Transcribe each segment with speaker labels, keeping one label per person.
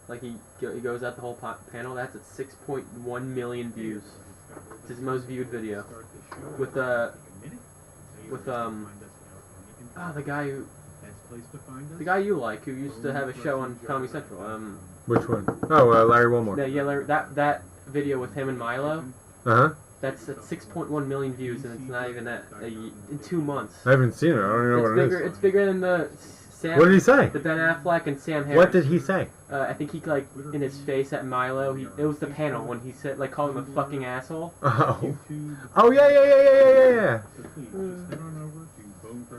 Speaker 1: Like he goes at the whole panel. That's at 6.1 million views. It's his most viewed video. With the guy you like, who used to have a show on Comedy Central.
Speaker 2: Which one? Oh, Larry Wilmore.
Speaker 1: Yeah, Larry, that video with him and Milo. That's at 6.1 million views, and it's not even that in 2 months.
Speaker 2: I haven't seen it. I don't even know what it is.
Speaker 1: It's bigger than the Sam.
Speaker 2: What did he say?
Speaker 1: The Ben Affleck and Sam Harris.
Speaker 2: What did he say?
Speaker 1: I think he like in his face at Milo. It was the panel when he said like called him a fucking asshole.
Speaker 2: Oh. Oh yeah.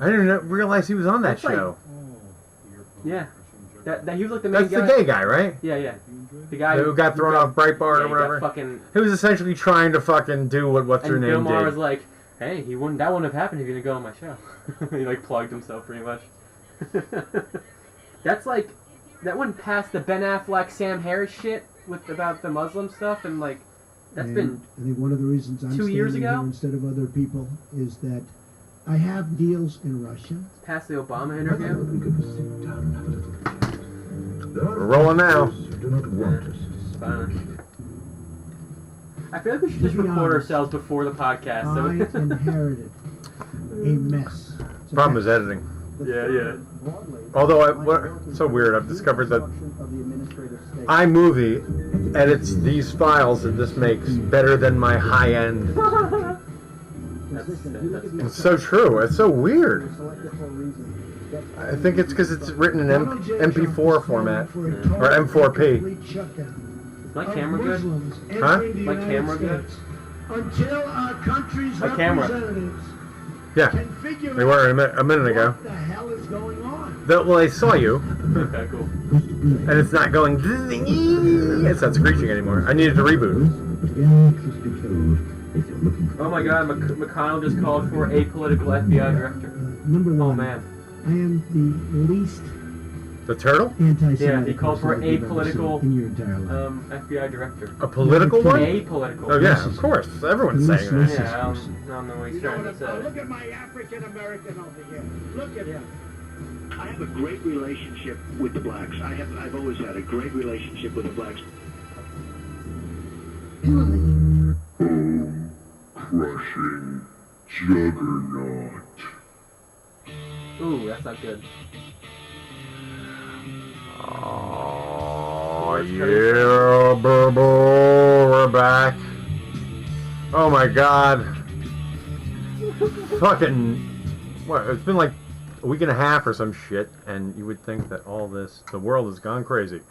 Speaker 2: I didn't realize he was on that show.
Speaker 1: Yeah. That he was like the main guy.
Speaker 2: That's the gay guy, right?
Speaker 1: Yeah. The guy
Speaker 2: who got thrown off Breitbart or whatever. He was essentially trying to fucking do what's her name did.
Speaker 1: And Bill Maher was like, "Hey, that wouldn't have happened if he didn't go on my show." He like plugged himself pretty much. That's like that went past the Ben Affleck, Sam Harris shit about the Muslim stuff, and like that's been.
Speaker 3: I think one of the reasons I'm
Speaker 1: 2 years
Speaker 3: standing
Speaker 1: ago
Speaker 3: here instead of other people is that I have deals in Russia.
Speaker 1: It's past the Obama interview.
Speaker 2: We're rolling now.
Speaker 1: I feel like we should just record ourselves before the podcast.
Speaker 3: I inherited a mess.
Speaker 2: Problem is editing.
Speaker 1: Yeah.
Speaker 2: Although, so weird, I've discovered that iMovie edits these files and this makes better than my high-end. It's so true. It's so weird. I think it's because it's written in MP4 format, or M4P.
Speaker 1: Is my camera good?
Speaker 2: Huh?
Speaker 1: My camera good?
Speaker 3: Until our country's
Speaker 1: my camera.
Speaker 2: Yeah, they were a minute ago.
Speaker 3: What the hell is going on?
Speaker 2: Well, I saw you.
Speaker 1: Okay, cool.
Speaker 2: And it's not going. It's not screeching anymore. I needed to reboot.
Speaker 1: Oh my God, McConnell just called for a political FBI director.
Speaker 3: Number one.
Speaker 1: Oh man.
Speaker 3: I am the least.
Speaker 2: The turtle?
Speaker 1: Yeah, he called for a political
Speaker 3: in your entire life.
Speaker 1: FBI director.
Speaker 2: A political one?
Speaker 1: A political.
Speaker 2: Oh yeah, of course. Everyone's saying that.
Speaker 1: Yeah, I don't know what he's trying to say.
Speaker 3: Look at my African American over here. Look at him.
Speaker 4: I have a great relationship with the blacks. I've always had a great relationship with the blacks.
Speaker 5: Crushing juggernaut.
Speaker 1: Ooh, that's not good.
Speaker 2: Oh yeah, baby, we're back. Oh my God. Fucking, what? It's been like a week and a half or some shit, and you would think that the world has gone crazy.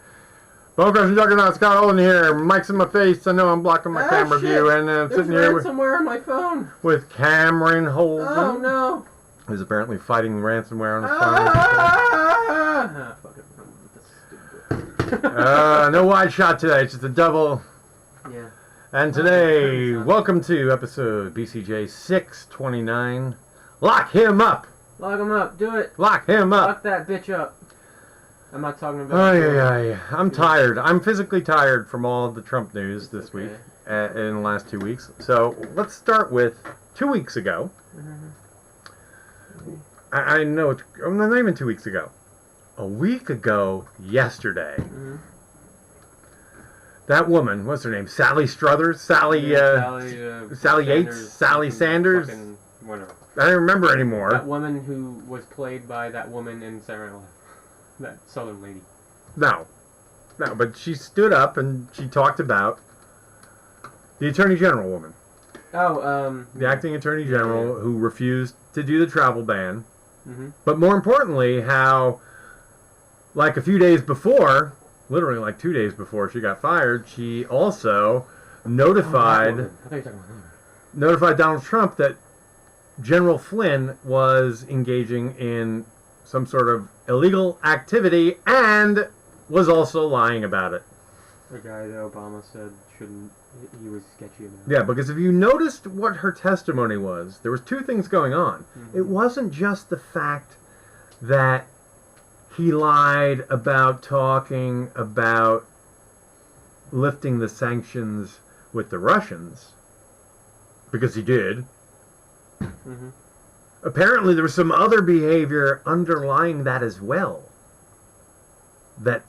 Speaker 2: Bone Crushing Juggernaut, Scott Olin here. Mic's in my face. I know I'm blocking my camera view, and I'm sitting here
Speaker 1: somewhere on my phone
Speaker 2: with Cameron Holden.
Speaker 1: Oh no!
Speaker 2: Who's apparently fighting ransomware on his phone.
Speaker 1: Fuck it.
Speaker 2: No wide shot today. It's just a double.
Speaker 1: Yeah.
Speaker 2: And today, welcome to episode BCJ629. Lock him up.
Speaker 1: Lock him up. Do it.
Speaker 2: Lock him up.
Speaker 1: Lock that bitch up. I'm not talking about.
Speaker 2: I'm tired. I'm physically tired from all of the Trump news this week in the last 2 weeks. So let's start with 2 weeks ago. I know it's not even 2 weeks ago. A week ago yesterday. That woman, what's her name? Sally Struthers? Sally Yates? Sally Sanders?
Speaker 1: Whatever.
Speaker 2: I don't remember anymore.
Speaker 1: That woman who was played by that woman in Saturday Night Live. That Southern lady.
Speaker 2: No, but she stood up and she talked about the Attorney General woman. The acting Attorney General who refused to do the travel ban. But more importantly, how, like a few days before, literally like 2 days before she got fired, she also notified Donald Trump that General Flynn was engaging in some sort of illegal activity and was also lying about it.
Speaker 1: The guy that Obama said he was sketchy about.
Speaker 2: Yeah, because if you noticed what her testimony was, there was two things going on. It wasn't just the fact that he lied about talking about lifting the sanctions with the Russians, because he did. Apparently there was some other behavior underlying that as well that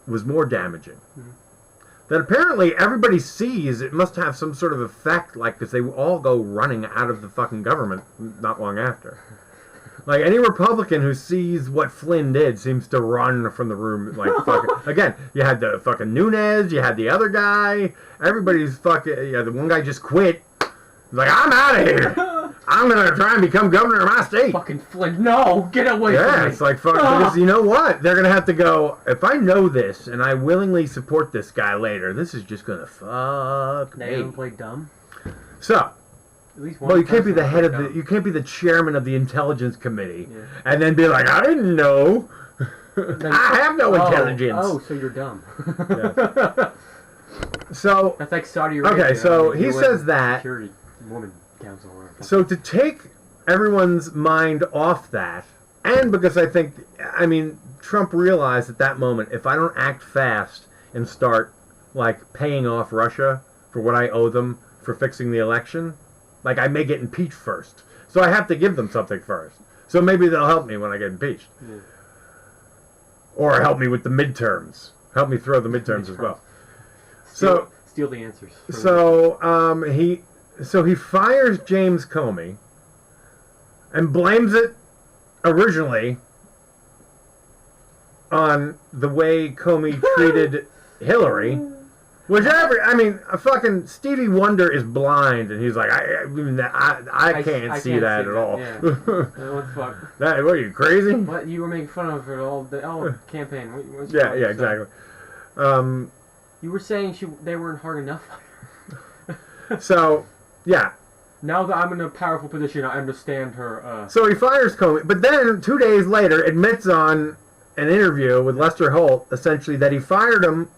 Speaker 2: was more damaging.
Speaker 1: Mm-hmm.
Speaker 2: That apparently everybody sees it must have some sort of effect, like, because they all go running out of the fucking government not long after. Like, any Republican who sees what Flynn did seems to run from the room, like, fucking... Again, you had the fucking Nunes, you had the other guy, everybody's fucking... Yeah, the one guy just quit. He's like, I'm out of here! I'm gonna try and become governor of my state!
Speaker 1: Fucking Flynn, no! Get away from me!
Speaker 2: Yeah, it's like, fuck, because you know what? They're gonna have to go, if I know this, and I willingly support this guy later, this is just gonna fuck
Speaker 1: They
Speaker 2: me.
Speaker 1: haven't played dumb?
Speaker 2: So...
Speaker 1: At least one
Speaker 2: Well, you can't be
Speaker 1: person
Speaker 2: the head of
Speaker 1: played
Speaker 2: the.
Speaker 1: dumb.
Speaker 2: You can't be the chairman of the intelligence committee,
Speaker 1: Yeah.
Speaker 2: and then be like, "I didn't know. I have no intelligence."
Speaker 1: Oh, so you're dumb.
Speaker 2: Yeah. So
Speaker 1: That's like Saudi Arabia.
Speaker 2: okay, so
Speaker 1: the
Speaker 2: he
Speaker 1: UN
Speaker 2: says that.
Speaker 1: Security Woman Council. Or something.
Speaker 2: So to take everyone's mind off that, and because I mean, Trump realized at that moment, if I don't act fast and start like paying off Russia for what I owe them for fixing the election. Like, I may get impeached first. So I have to give them something first. So maybe they'll help me when I get impeached.
Speaker 1: Yeah.
Speaker 2: Or help me with the midterms. Help me throw the midterms as well.
Speaker 1: Steal the answers.
Speaker 2: So he fires James Comey and blames it originally on the way Comey treated Hillary. Which a fucking Stevie Wonder is blind, and he's like, I can't see that at all.
Speaker 1: Yeah. What the fuck?
Speaker 2: What are you, crazy?
Speaker 1: What you were making fun of her all the campaign? What's
Speaker 2: Yeah,
Speaker 1: wrong?
Speaker 2: yeah,
Speaker 1: So,
Speaker 2: exactly.
Speaker 1: you were saying they weren't hard enough.
Speaker 2: So, yeah.
Speaker 1: Now that I'm in a powerful position, I understand her.
Speaker 2: So he fires Comey, but then 2 days later admits on an interview with Lester Holt, essentially, that he fired him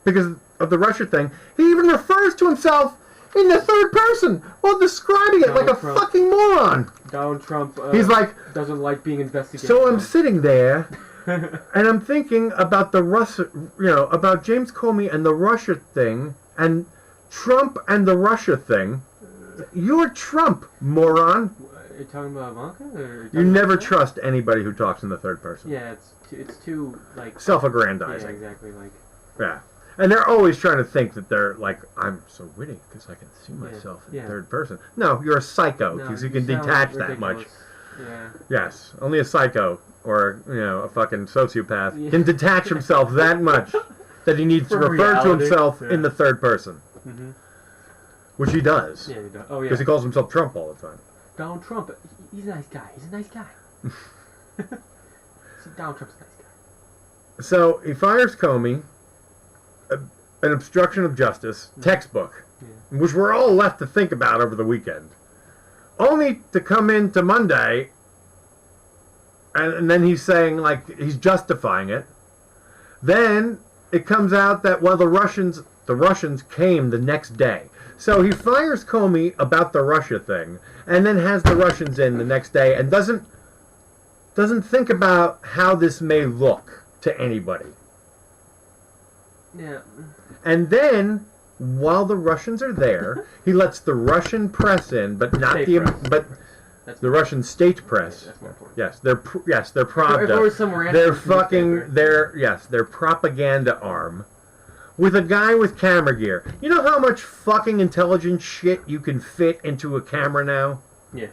Speaker 2: because of the Russia thing. He even refers to himself in the third person while describing it like a fucking moron.
Speaker 1: Donald Trump
Speaker 2: He's like,
Speaker 1: doesn't like being investigated.
Speaker 2: so I'm sitting there and I'm thinking about about James Comey and the Russia thing and Trump and the Russia thing. You're Trump, moron.
Speaker 1: Are you talking about Ivanka? Or
Speaker 2: You never trust anybody who talks in the third person.
Speaker 1: Yeah, it's too like
Speaker 2: Self-aggrandizing.
Speaker 1: Yeah, exactly. Like
Speaker 2: Yeah. And they're always trying to think that they're like, I'm so witty because I can see myself in third person. No, you're a psycho because you can detach that much.
Speaker 1: Yeah.
Speaker 2: Yes, only a psycho or a fucking sociopath can detach himself that much that he needs to refer to himself in the third person.
Speaker 1: Mm-hmm.
Speaker 2: Which he does.
Speaker 1: Yeah, he does. Oh, yeah.
Speaker 2: Because he calls himself Trump all the time.
Speaker 1: Donald Trump, he's a nice guy. He's a nice guy. Donald Trump's a nice guy.
Speaker 2: So he fires Comey, an obstruction of justice textbook, which we're all left to think about over the weekend. Only to come into Monday, and then he's saying, like, he's justifying it. Then it comes out that, well, the Russians came the next day. So he fires Comey about the Russia thing, and then has the Russians in the next day, and doesn't think about how this may look to anybody.
Speaker 1: Yeah.
Speaker 2: And then, while the Russians are there, he lets the Russian press in, but not the Russian state press.
Speaker 1: That's more important.
Speaker 2: Yes, they're Pravda.
Speaker 1: If it was somewhere else,
Speaker 2: their propaganda arm, with a guy with camera gear. You know how much fucking intelligent shit you can fit into a camera now?
Speaker 1: Yeah.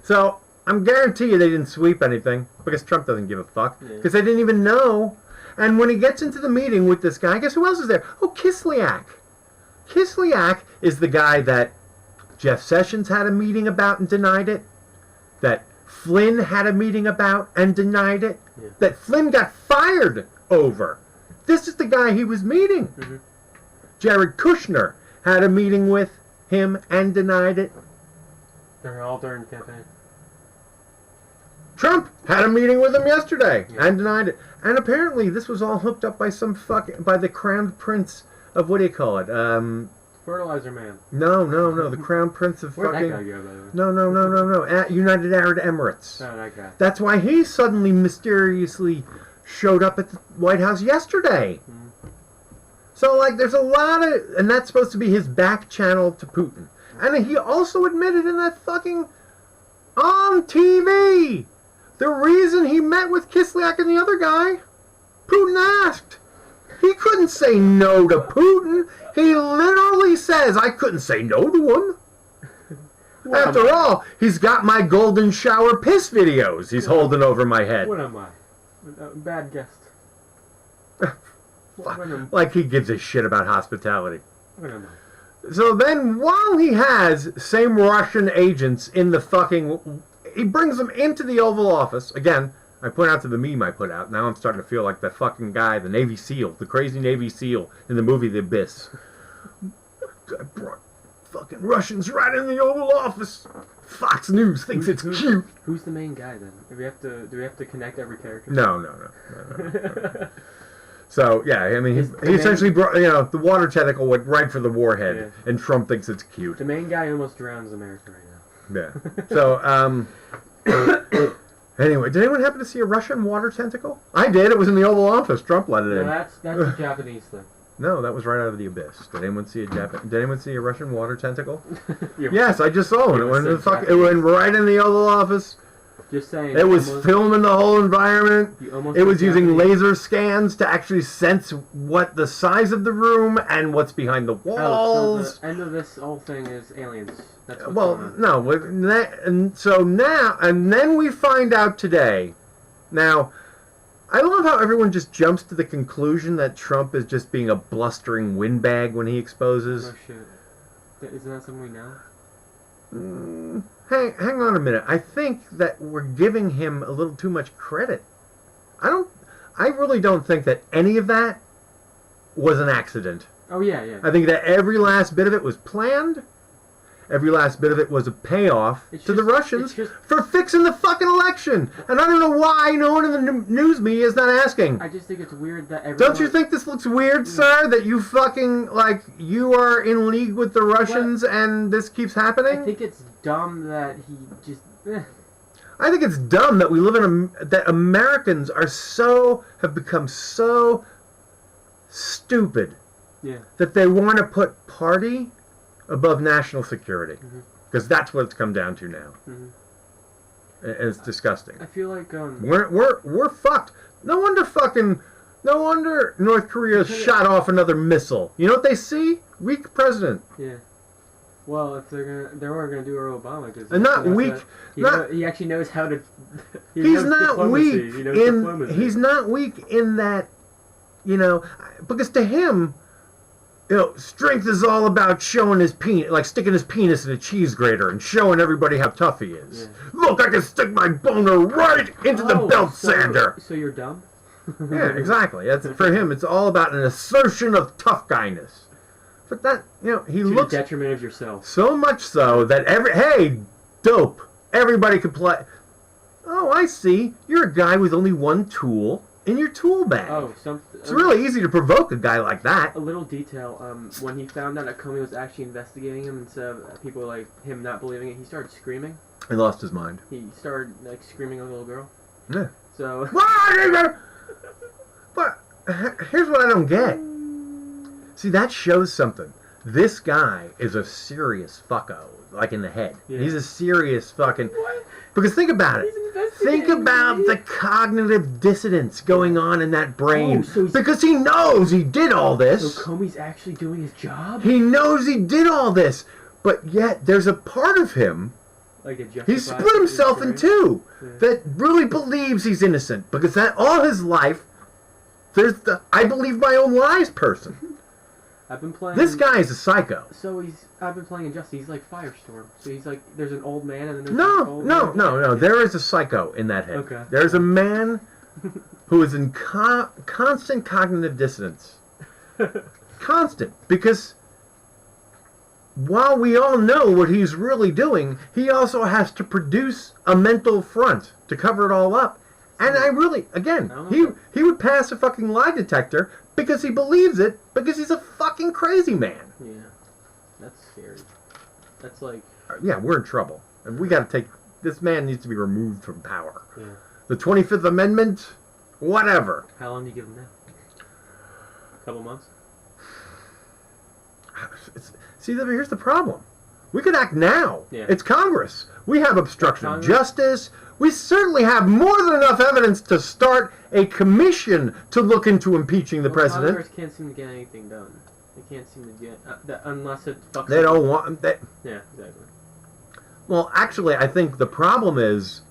Speaker 2: So I'm guarantee you they didn't sweep anything because Trump doesn't give a fuck because they didn't even know. And when he gets into the meeting with this guy, guess who else is there? Oh, Kislyak. Kislyak is the guy that Jeff Sessions had a meeting about and denied it. That Flynn had a meeting about and denied it. Yeah. That Flynn got fired over. This is the guy he was meeting. Mm-hmm. Jared Kushner had a meeting with him and denied it.
Speaker 1: They're all during campaign.
Speaker 2: Trump had a meeting with him yesterday and denied it. And apparently this was all hooked up by by the crown prince of, what do you call it?
Speaker 1: Fertilizer Man.
Speaker 2: No, the crown prince of
Speaker 1: Where'd
Speaker 2: fucking...
Speaker 1: that guy go, by the way?
Speaker 2: No. At United Arab Emirates.
Speaker 1: Oh, that guy.
Speaker 2: That's why he suddenly mysteriously showed up at the White House yesterday. Mm. So, like, there's a lot of... And that's supposed to be his back channel to Putin. And he also admitted in that fucking... On TV! The reason he met with Kislyak and the other guy Putin asked. He couldn't say no to Putin. He literally says, I couldn't say no to him. After all, he's got my golden shower piss videos he's holding over my head.
Speaker 1: What am I? Bad guest.
Speaker 2: Like he gives a shit about hospitality.
Speaker 1: What am I?
Speaker 2: So then, while he has same Russian agents in the fucking... He brings them into the Oval Office. Again, I point out to the meme I put out. Now I'm starting to feel like that fucking guy, the Navy SEAL, the crazy Navy SEAL in the movie The Abyss. I brought fucking Russians right in the Oval Office. Fox News thinks it's cute.
Speaker 1: Who's the main guy then? Do we have to connect every character?
Speaker 2: No. So yeah, I mean, he essentially brought, the water tentacle went right for the warhead, and Trump thinks it's cute.
Speaker 1: The main guy almost drowns America right now.
Speaker 2: Yeah. So anyway, did anyone happen to see a Russian water tentacle? I did. It was in the Oval Office. Trump let it in.
Speaker 1: That's a Japanese thing.
Speaker 2: No, that was right out of the abyss. Did anyone see a Russian water tentacle? Yes, I just saw one. It went right in the Oval Office.
Speaker 1: Just saying.
Speaker 2: It was filming the whole environment. It was using laser scans to actually sense what the size of the room and what's behind the walls.
Speaker 1: So the end of this whole thing is aliens. That's what's
Speaker 2: well,
Speaker 1: going on.
Speaker 2: no, and then we find out today. Now, I love how everyone just jumps to the conclusion that Trump is just being a blustering windbag when he exposes.
Speaker 1: Oh shit! Isn't that something we know?
Speaker 2: Hang on a minute. I think that we're giving him a little too much credit. I really don't think that any of that was an accident.
Speaker 1: Oh yeah.
Speaker 2: I think that every last bit of it was planned. Every last bit of it was a payoff to the Russians for fixing the fucking election. And I don't know why no one in the news media is not asking.
Speaker 1: I just think it's weird that everyone...
Speaker 2: Don't you think this looks weird, sir? That you fucking, you are in league with the Russians and this keeps happening?
Speaker 1: I think it's dumb that he just...
Speaker 2: I think it's dumb that we live in that Americans have become so stupid that they want to put party above national security, because that's what it's come down to now, and it's disgusting.
Speaker 1: I feel like
Speaker 2: we're fucked. No wonder North Korea shot off another missile. You know what they see? Weak president.
Speaker 1: Yeah. Well, if they weren't gonna do our Obama, because
Speaker 2: not weak.
Speaker 1: He actually knows how to.
Speaker 2: He's not weak he's not weak in that, because to him, strength is all about showing his penis, like sticking his penis in a cheese grater and showing everybody how tough he is. Yeah. Look, I can stick my boner right into the belt sander.
Speaker 1: So you're dumb?
Speaker 2: Yeah, exactly. That's for him. It's all about an assertion of tough guyness. But that, he looks
Speaker 1: to the detriment of yourself.
Speaker 2: So much so that dope. Everybody can play. Oh, I see. You're a guy with only one tool in your tool bag. It's really easy to provoke a guy like that.
Speaker 1: A little detail, when he found out that Comey was actually investigating him instead of people like him not believing it, he started screaming.
Speaker 2: He lost his mind.
Speaker 1: He started screaming like a little girl.
Speaker 2: Yeah.
Speaker 1: So...
Speaker 2: But here's what I don't get. See, that shows something. This guy is a serious fucko, like in the head. Yeah. He's a serious fucking... What? Because think about it. Think about the cognitive dissonance going on in that brain. Because he knows he did all this.
Speaker 1: So Comey's actually doing his job?
Speaker 2: He knows he did all this. But yet, there's a part of him, he split himself in two, that really believes he's innocent. Because that all his life, there's the I believe my own lies person.
Speaker 1: I've been playing...
Speaker 2: This guy is a psycho.
Speaker 1: So I've been playing Injustice. He's like Firestorm. So he's like, there's an old man and then there's
Speaker 2: No. There is a psycho in that head.
Speaker 1: Okay.
Speaker 2: There's a man who is in constant cognitive dissonance. Constant. Because while we all know what he's really doing, he also has to produce a mental front to cover it all up. And he would pass a fucking lie detector because he believes it, because he's a fucking crazy man.
Speaker 1: Yeah. That's scary. That's like...
Speaker 2: Yeah, we're in trouble. And we gotta take... This man needs to be removed from power.
Speaker 1: Yeah.
Speaker 2: The 25th Amendment, whatever.
Speaker 1: How long do you give him now? A couple months?
Speaker 2: See, here's the problem. We could act now.
Speaker 1: Yeah.
Speaker 2: It's Congress. We have obstruction of justice. We certainly have more than enough evidence to start a commission to look into impeaching the president.
Speaker 1: Congress can't seem to get anything done. They can't seem to get unless it fucks.
Speaker 2: They don't want.
Speaker 1: Yeah, exactly.
Speaker 2: Well, actually, I think the problem is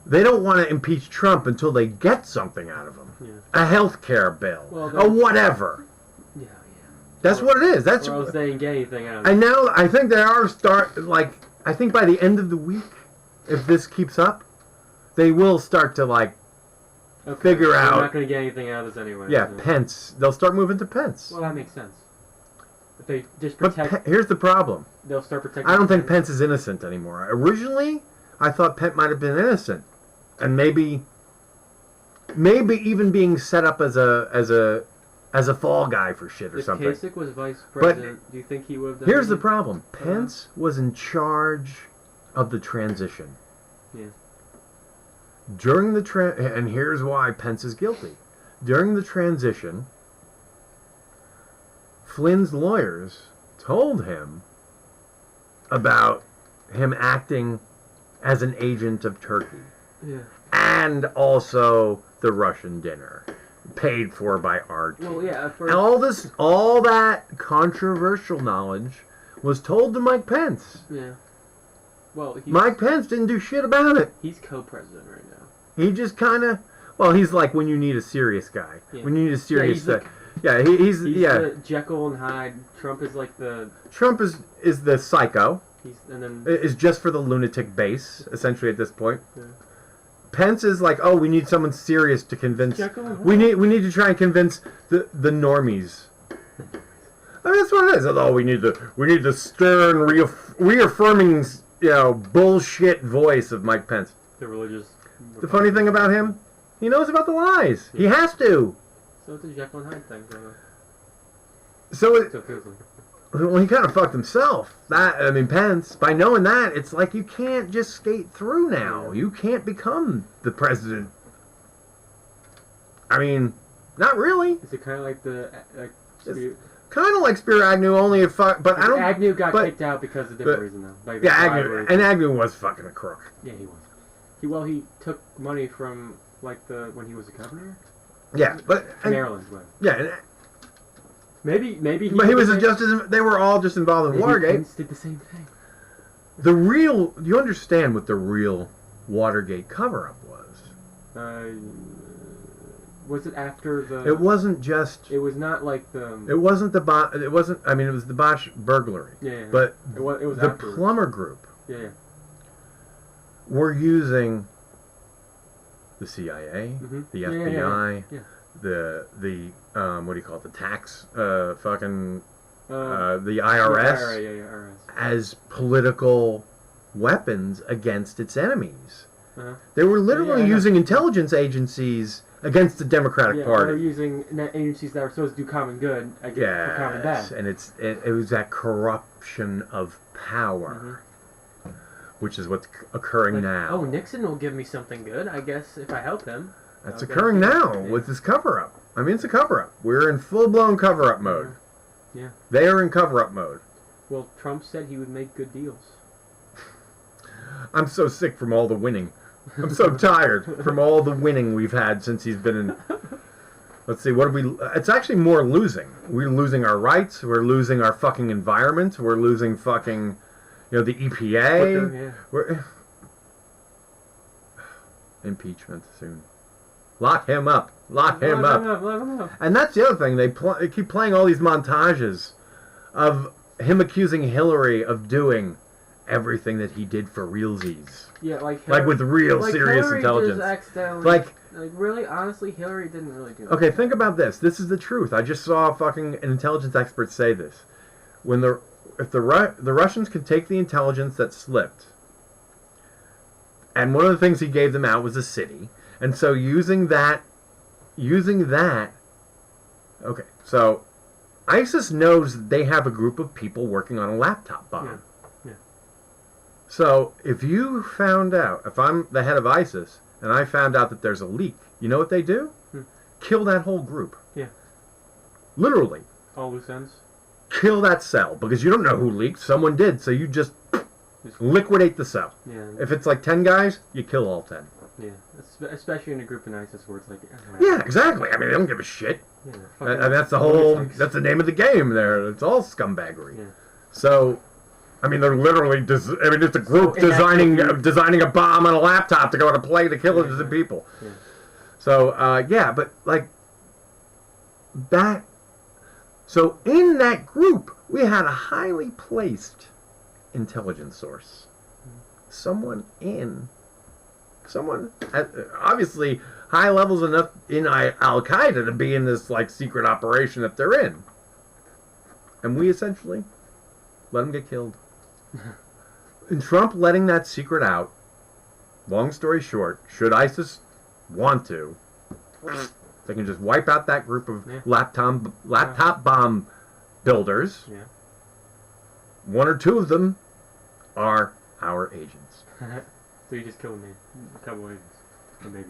Speaker 2: they don't want to impeach Trump until they get something out of him.
Speaker 1: Yeah.
Speaker 2: A health care bill,
Speaker 1: Well,
Speaker 2: or whatever.
Speaker 1: Yeah.
Speaker 2: That's what it is. That's.
Speaker 1: Or else they didn't get anything out of it.
Speaker 2: And now I think they are I think by the end of the week, if this keeps up, they will start to figure out.
Speaker 1: They're not going to get anything out of this anyway.
Speaker 2: Yeah,
Speaker 1: so.
Speaker 2: Pence. They'll start moving to Pence.
Speaker 1: Well, that makes sense. If they just protect.
Speaker 2: But here's the problem.
Speaker 1: They'll start protecting.
Speaker 2: I don't think Pence is innocent anymore. Originally, I thought Pence might have been innocent, and maybe even being set up as a fall guy for shit or something.
Speaker 1: If Kasich was vice president, do you think he would have done
Speaker 2: Here's the
Speaker 1: anything?
Speaker 2: problem. Pence was in charge of the transition.
Speaker 1: Yeah.
Speaker 2: During the and here's why Pence is guilty. During the transition, Flynn's lawyers told him about him acting as an agent of Turkey.
Speaker 1: Yeah.
Speaker 2: And also the Russian dinner, paid for by RT.
Speaker 1: Well, yeah.
Speaker 2: And all that controversial knowledge was told to Mike Pence.
Speaker 1: Yeah. Well,
Speaker 2: Mike Pence didn't do shit about it.
Speaker 1: He's co-president right now.
Speaker 2: He just kind of, he's like when you need a serious guy.
Speaker 1: Yeah.
Speaker 2: When you need a serious
Speaker 1: he's
Speaker 2: he's
Speaker 1: the Jekyll and Hyde. Trump is like the...
Speaker 2: Trump is the psycho.
Speaker 1: And then...
Speaker 2: Is just for the lunatic base, essentially, at this point.
Speaker 1: Yeah.
Speaker 2: Pence is like, we need someone serious to convince.
Speaker 1: Jekyll and Hyde.
Speaker 2: We need to try and convince the normies. I mean, that's what it is. Although we need the stern, reaffirming, bullshit voice of Mike Pence.
Speaker 1: The religious...
Speaker 2: The funny thing about him, he knows about the lies.
Speaker 1: Yeah.
Speaker 2: He has to.
Speaker 1: So it's a Jekyll and Hyde thing.
Speaker 2: So
Speaker 1: it feels like.
Speaker 2: he kind of fucked himself. Pence, by knowing that, it's like you can't just skate through now. You can't become the president. I mean, not really.
Speaker 1: Is it kind of like the...
Speaker 2: Kind of like Spiro Agnew, only if but I don't.
Speaker 1: Agnew got kicked out because of different reason though. Like
Speaker 2: Agnew was fucking a crook.
Speaker 1: Yeah, he was. He took money from when he was a governor.
Speaker 2: Yeah, but
Speaker 1: Maryland, right?
Speaker 2: Yeah,
Speaker 1: maybe.
Speaker 2: But he was just as they were all just involved in Watergate.
Speaker 1: Pence did the same thing.
Speaker 2: You understand what the real Watergate cover-up was?
Speaker 1: Was it after the?
Speaker 2: It wasn't just.
Speaker 1: It was not like the.
Speaker 2: It wasn't the It wasn't. I mean, it was the Bosch burglary.
Speaker 1: Yeah.
Speaker 2: But
Speaker 1: it was
Speaker 2: the
Speaker 1: after.
Speaker 2: plumber group.
Speaker 1: Yeah.
Speaker 2: Were using the CIA, the FBI, the what do you call it? The tax, the IRS, as political weapons against its enemies. They were literally using intelligence agencies against the Democratic Party.
Speaker 1: They were using agencies that were supposed to do common good for common bad.
Speaker 2: And it was that corruption of power. Which is what's occurring now.
Speaker 1: Oh, Nixon will give me something good, I guess, if I help him.
Speaker 2: That's occurring now with this cover-up. I mean, it's a cover-up. We're in full-blown cover-up mode.
Speaker 1: Yeah.
Speaker 2: They are in cover-up mode.
Speaker 1: Well, Trump said he would make good deals.
Speaker 2: I'm so sick from all the winning. I'm so tired from all the winning we've had since he's been in... Let's see, it's actually more losing. We're losing our rights. We're losing our fucking environment. We're losing fucking... the EPA. Impeachment soon. Lock him up. Lock him up. And that's the other thing. They keep playing all these montages of him accusing Hillary of doing everything that he did for realsies.
Speaker 1: Yeah, like
Speaker 2: with real serious
Speaker 1: Hillary
Speaker 2: intelligence.
Speaker 1: Just accidentally, really, honestly, Hillary didn't really do it.
Speaker 2: Okay, think about this. This is the truth. I just saw an intelligence expert say this. If the Russians could take the intelligence that slipped, and one of the things he gave them out was a city, and so using that, okay, so ISIS knows they have a group of people working on a laptop bomb.
Speaker 1: Yeah.
Speaker 2: So if you found out, if I'm the head of ISIS, and I found out that there's a leak, you know what they do? Kill that whole group.
Speaker 1: Yeah.
Speaker 2: Literally.
Speaker 1: All loose ends.
Speaker 2: Kill that cell, because you don't know who leaked. Someone did, so you just Liquidate the cell.
Speaker 1: Yeah.
Speaker 2: If it's like 10 guys, you kill all 10.
Speaker 1: Yeah, especially in a group in ISIS where it's like...
Speaker 2: Yeah, exactly. I mean, they don't give a shit.
Speaker 1: Yeah,
Speaker 2: And that's the whole... That's the name of the game there. It's all scumbaggery.
Speaker 1: Yeah.
Speaker 2: So, I mean, they're literally... it's a group designing a bomb on a laptop to go on a play to kill innocent people.
Speaker 1: Yeah.
Speaker 2: So, yeah, but, like... That... So, in that group, we had a highly placed intelligence source. Someone at, obviously high levels enough in Al-Qaeda to be in this like secret operation that they're in. And we essentially let them get killed. And Trump letting that secret out, long story short, should ISIS want to, they can just wipe out that group of laptop bomb builders.
Speaker 1: Yeah.
Speaker 2: One or two of them are our agents.
Speaker 1: So you just killed a couple agents. Or maybe.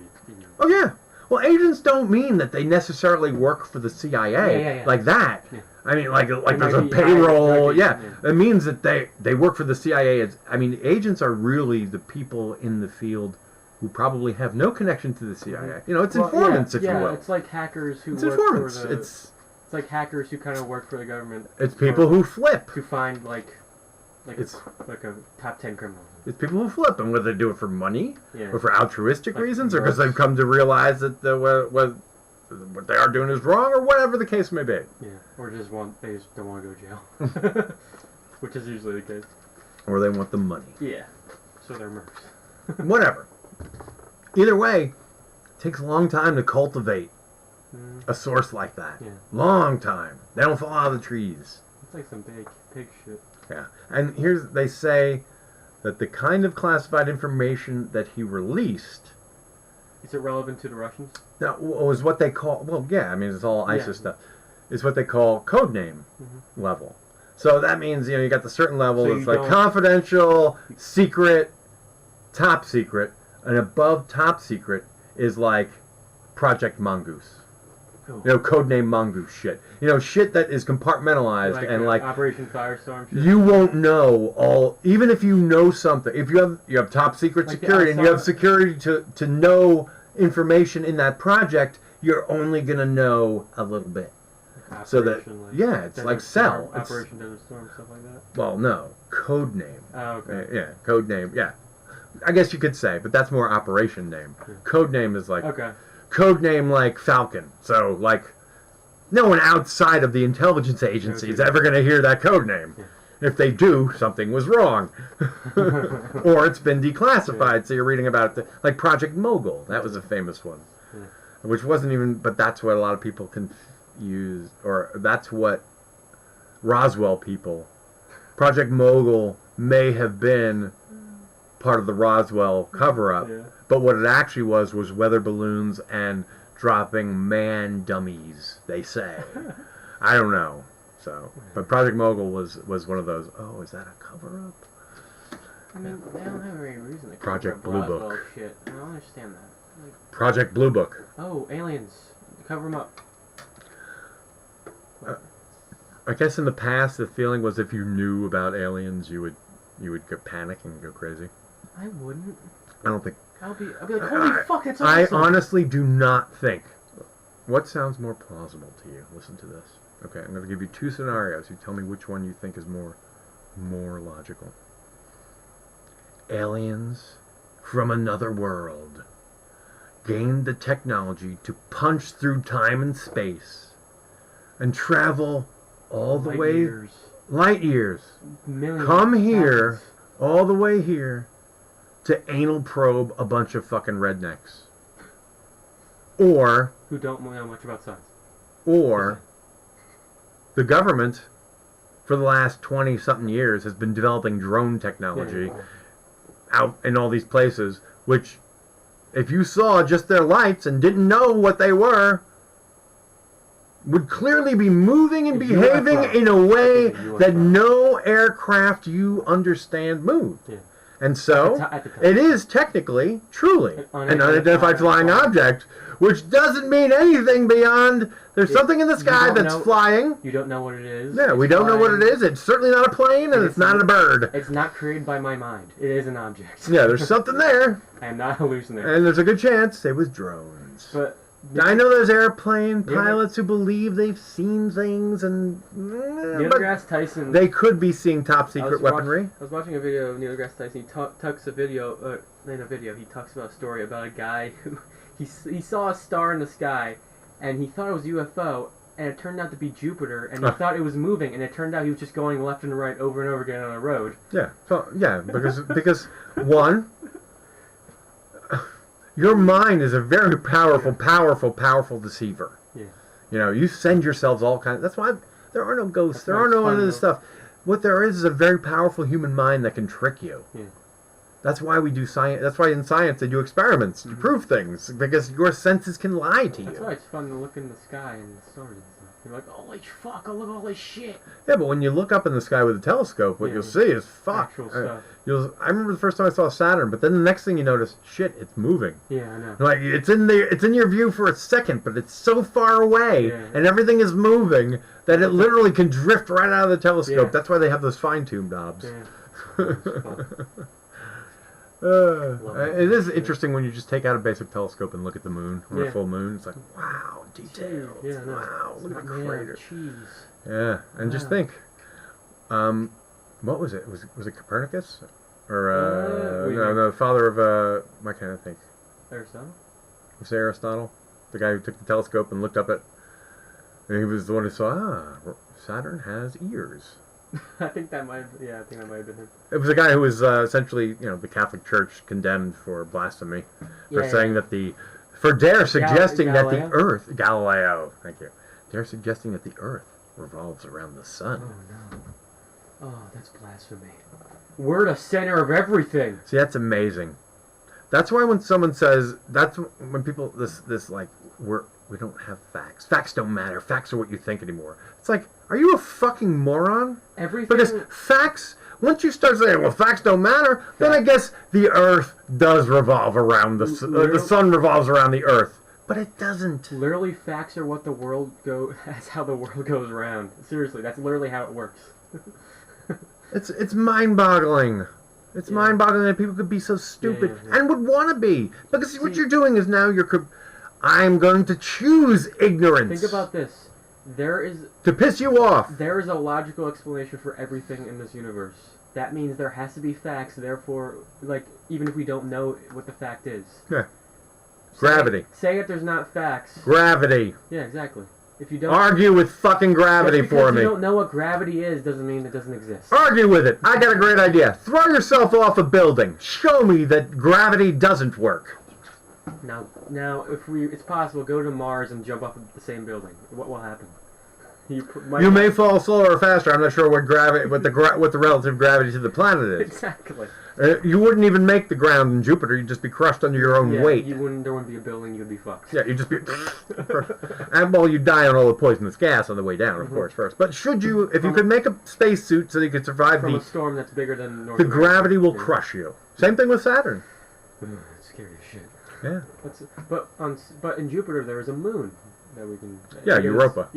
Speaker 2: Oh, yeah. Well, agents don't mean that they necessarily work for the CIA
Speaker 1: Yeah.
Speaker 2: like that.
Speaker 1: Yeah.
Speaker 2: I mean, like there's a payroll. Yeah. It means that they work for the CIA. I mean, agents are really the people in the field who probably have no connection to the CIA. You know, it's informants, if you will.
Speaker 1: Yeah, it's like hackers who
Speaker 2: It's
Speaker 1: work
Speaker 2: informants.
Speaker 1: for the... It's like hackers who kind of work for the government.
Speaker 2: It's people who flip.
Speaker 1: To find, like a top 10 criminal.
Speaker 2: It's people who flip, and whether they do it for money, or for altruistic
Speaker 1: like
Speaker 2: reasons, or because they've come to realize that what they are doing is wrong, or whatever the case may be.
Speaker 1: Yeah, or they just don't want to go to jail, which is usually the case.
Speaker 2: Or they want the money.
Speaker 1: Yeah, so they're mercs.
Speaker 2: Whatever. Either way, it takes a long time to cultivate a source like that.
Speaker 1: Yeah.
Speaker 2: Long time. They don't fall out of the trees.
Speaker 1: It's like some pig shit.
Speaker 2: Yeah. And they say that the kind of classified information that he released...
Speaker 1: Is it relevant to the Russians?
Speaker 2: No, was what they call... Well, yeah, I mean, it's all ISIS stuff. It's what they call codename level. So that means, you got the certain level. So it's like confidential, secret, top secret. And above top secret is like Project Mongoose. Codename Mongoose shit. Shit that is compartmentalized and like
Speaker 1: Operation Firestorm shit.
Speaker 2: You won't know all, even if you know something. If you have top secret security and you have security to know information in that project, you're only gonna know a little bit.
Speaker 1: Like
Speaker 2: so that it's
Speaker 1: Desert
Speaker 2: like Cell.
Speaker 1: Operation Desert Storm, stuff like that.
Speaker 2: Well, no, codename.
Speaker 1: Oh, okay.
Speaker 2: Yeah, codename. Yeah, I guess you could say, but that's more operation name. Codename is like codename like Falcon. So like, no one outside of the intelligence agency is ever going to hear that codename. Yeah. If they do, something was wrong, or it's been declassified. So you're reading about it, like Project Mogul. That was a famous one, which wasn't even. But that's what a lot of people confuse, or that's what Roswell people. Project Mogul may have been part of the Roswell cover-up, but what it actually was weather balloons and dropping man dummies, they say. I don't know. So, but Project Mogul was one of those. Oh, is that a cover-up?
Speaker 1: I mean, they don't have any reason to
Speaker 2: Project
Speaker 1: cover up
Speaker 2: Blue
Speaker 1: Roswell
Speaker 2: Book.
Speaker 1: shit. I don't understand that. Like,
Speaker 2: Project Blue Book.
Speaker 1: Oh, aliens. Cover them up.
Speaker 2: I guess in the past, the feeling was if you knew about aliens, you would go panic and go crazy.
Speaker 1: I wouldn't.
Speaker 2: I don't think.
Speaker 1: I'll be like, holy fuck, that's awesome.
Speaker 2: I honestly do not think. What sounds more plausible to you? Listen to this. Okay, I'm going to give you two scenarios. You tell me which one you think is more logical. Aliens from another world gained the technology to punch through time and space and travel all the way... Light years.
Speaker 1: Millions.
Speaker 2: Come here, all the way here, to anal probe a bunch of fucking rednecks. Or...
Speaker 1: Who don't know much about science.
Speaker 2: Or... The government, for the last 20-something years, has been developing drone technology out in all these places, which, if you saw just their lights and didn't know what they were, would clearly be moving and behaving in a way that no aircraft you understand moved. Yeah. And so, it is technically, truly, an unidentified flying object, which doesn't mean anything beyond there's something in the sky that's flying.
Speaker 1: You don't know what it is.
Speaker 2: Yeah, we don't know what it is. It's certainly not a plane, and it's not a bird.
Speaker 1: It's not created by my mind. It is an object.
Speaker 2: Yeah, there's something there.
Speaker 1: I am not hallucinating.
Speaker 2: And there's a good chance it was drones.
Speaker 1: But
Speaker 2: I know there's airplane pilots who believe they've seen things, and
Speaker 1: Neil deGrasse Tyson.
Speaker 2: They could be seeing top secret weaponry.
Speaker 1: I was watching a video of Neil deGrasse Tyson. He talks about a story about a guy who he saw a star in the sky, and he thought it was a UFO, and it turned out to be Jupiter, and he thought it was moving, and it turned out he was just going left and right over and over again on a road.
Speaker 2: Yeah, so because one. Your mind is a very powerful deceiver. Yeah. You know, you send yourselves all kinds. That's why there are no ghosts. There are no other stuff. What there is a very powerful human mind that can trick you. Yeah. That's why we do science. That's why in science they do experiments to prove things, because your senses can lie to you.
Speaker 1: That's why it's fun to look in the sky and the stars and stuff. You're like, holy fuck! Look at all this shit.
Speaker 2: Yeah, but when you look up in the sky with a telescope, what you'll see is fuck. Stuff. I remember the first time I saw Saturn, but then the next thing you notice, shit, it's moving.
Speaker 1: Yeah, I know.
Speaker 2: Like it's in your view for a second, but it's so far away, and everything is moving that it literally can drift right out of the telescope. Yeah. That's why they have those fine-tuned knobs. Yeah. It is interesting when you just take out a basic telescope and look at the moon on a full moon. It's like, wow, details. Yeah, no, wow, look at the crater. Yeah, and just think, what was it? Was it Copernicus? Or, no, the father of, why can't I think?
Speaker 1: Aristotle?
Speaker 2: Was it Aristotle? The guy who took the telescope and looked up at, and he was the one who saw, Saturn has ears.
Speaker 1: I think that might have been him.
Speaker 2: It was a guy who was essentially, the Catholic Church condemned for blasphemy, for saying that suggesting that the Earth, Galileo, thank you, dare suggesting that the Earth revolves around the sun.
Speaker 1: Oh no! Oh, that's blasphemy. We're the center of everything.
Speaker 2: See, that's amazing. That's why when someone says, that's when people we don't have facts. Facts don't matter. Facts are what you think anymore. It's like, are you a fucking moron?
Speaker 1: Everything.
Speaker 2: Because facts, once you start saying, well, facts don't matter, then I guess the Earth does revolve around the sun revolves around the Earth. But it doesn't.
Speaker 1: Literally, facts are what that's how the world goes around. Seriously, that's literally how it works.
Speaker 2: It's mind-boggling. It's mind-boggling that people could be so stupid and would want to be. Because what you're doing is now I'm going to choose ignorance.
Speaker 1: Think about this.
Speaker 2: To piss you off.
Speaker 1: There is a logical explanation for everything in this universe. That means there has to be facts, therefore, even if we don't know what the fact is.
Speaker 2: Yeah. Gravity.
Speaker 1: Say if there's not facts.
Speaker 2: Gravity.
Speaker 1: Yeah, exactly. If you don't
Speaker 2: argue with fucking gravity for me.
Speaker 1: If you don't know what gravity is, doesn't mean it doesn't exist.
Speaker 2: Argue with it. I got a great idea. Throw yourself off a building. Show me that gravity doesn't work.
Speaker 1: Now, if it's possible, go to Mars and jump off of the same building. What will happen?
Speaker 2: You may fall slower or faster. I'm not sure what the relative gravity to the planet is.
Speaker 1: Exactly.
Speaker 2: You wouldn't even make the ground in Jupiter. You'd just be crushed under your own weight.
Speaker 1: There wouldn't be a building. You'd be fucked.
Speaker 2: Yeah, you'd just be. And you'd die on all the poisonous gas on the way down, of course, first. But if you could make a spacesuit so you could survive
Speaker 1: a storm that's bigger than North
Speaker 2: the gravity will crush you. Same thing with Saturn.
Speaker 1: It's scary as shit.
Speaker 2: Yeah.
Speaker 1: But in Jupiter there is a moon that we can.
Speaker 2: Yeah, Europa.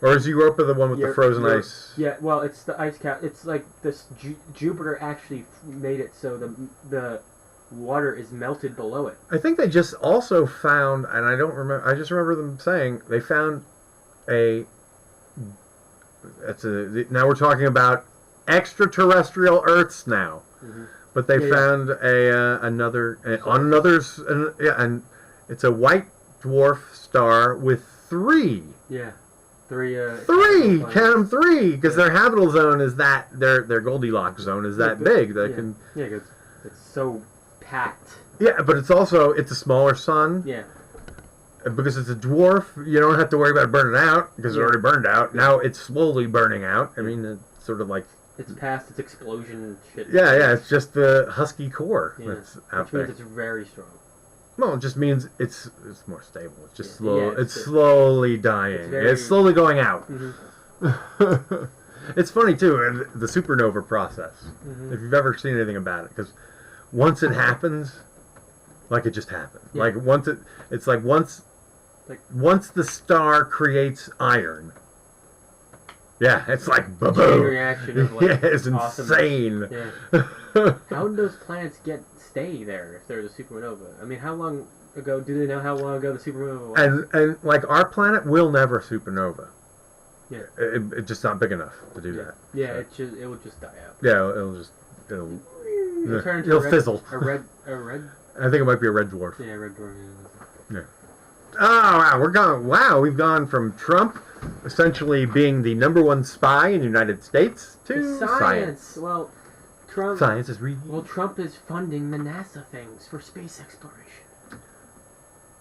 Speaker 2: Or is Europa the one with the frozen ice?
Speaker 1: Yeah, well, it's the ice cap. It's like this. Jupiter actually made it so the water is melted below it.
Speaker 2: I think they just also found, and I don't remember. I just remember them saying they found now we're talking about extraterrestrial Earths now. Mm-hmm. But they found and it's a white dwarf star with three.
Speaker 1: Yeah,
Speaker 2: three. Count them, three, because their habitable zone is their Goldilocks zone is that big.
Speaker 1: It's so packed.
Speaker 2: Yeah, but it's a smaller sun.
Speaker 1: Yeah.
Speaker 2: Because it's a dwarf, you don't have to worry about it burning out because it's already burned out. Now it's slowly burning out. I mean, it's sort of like.
Speaker 1: It's past its explosion shit.
Speaker 2: Yeah, it's just the husky core that's out there.
Speaker 1: Which means it's very strong.
Speaker 2: Well, it just means it's more stable. It's just slow. It's slowly dying. It's slowly going out. Mm-hmm. It's funny too, and the supernova process. Mm-hmm. If you've ever seen anything about it, because once it happens, Like it just happened.
Speaker 1: Yeah.
Speaker 2: Like once the star creates iron. Yeah, it's like
Speaker 1: the chain
Speaker 2: boom.
Speaker 1: reaction of like
Speaker 2: Yeah, it's
Speaker 1: awesomeness.
Speaker 2: insane.
Speaker 1: Yeah. How did those planets stay there if there's a supernova? I mean, how long ago? Do they know how long ago the supernova was?
Speaker 2: And like our planet will never supernova.
Speaker 1: Yeah.
Speaker 2: It's just not big enough to do that.
Speaker 1: Yeah,
Speaker 2: So,
Speaker 1: it will just die out.
Speaker 2: yeah, it'll
Speaker 1: Turn into
Speaker 2: it'll fizzle.
Speaker 1: A red.
Speaker 2: I think it might be a red dwarf.
Speaker 1: Yeah, red dwarf.
Speaker 2: Yeah. Oh wow, we've gone from Trump essentially being the #1 spy in the United States to science.
Speaker 1: Well, Trump.
Speaker 2: Science is real.
Speaker 1: Well, Trump is funding the NASA things for space exploration.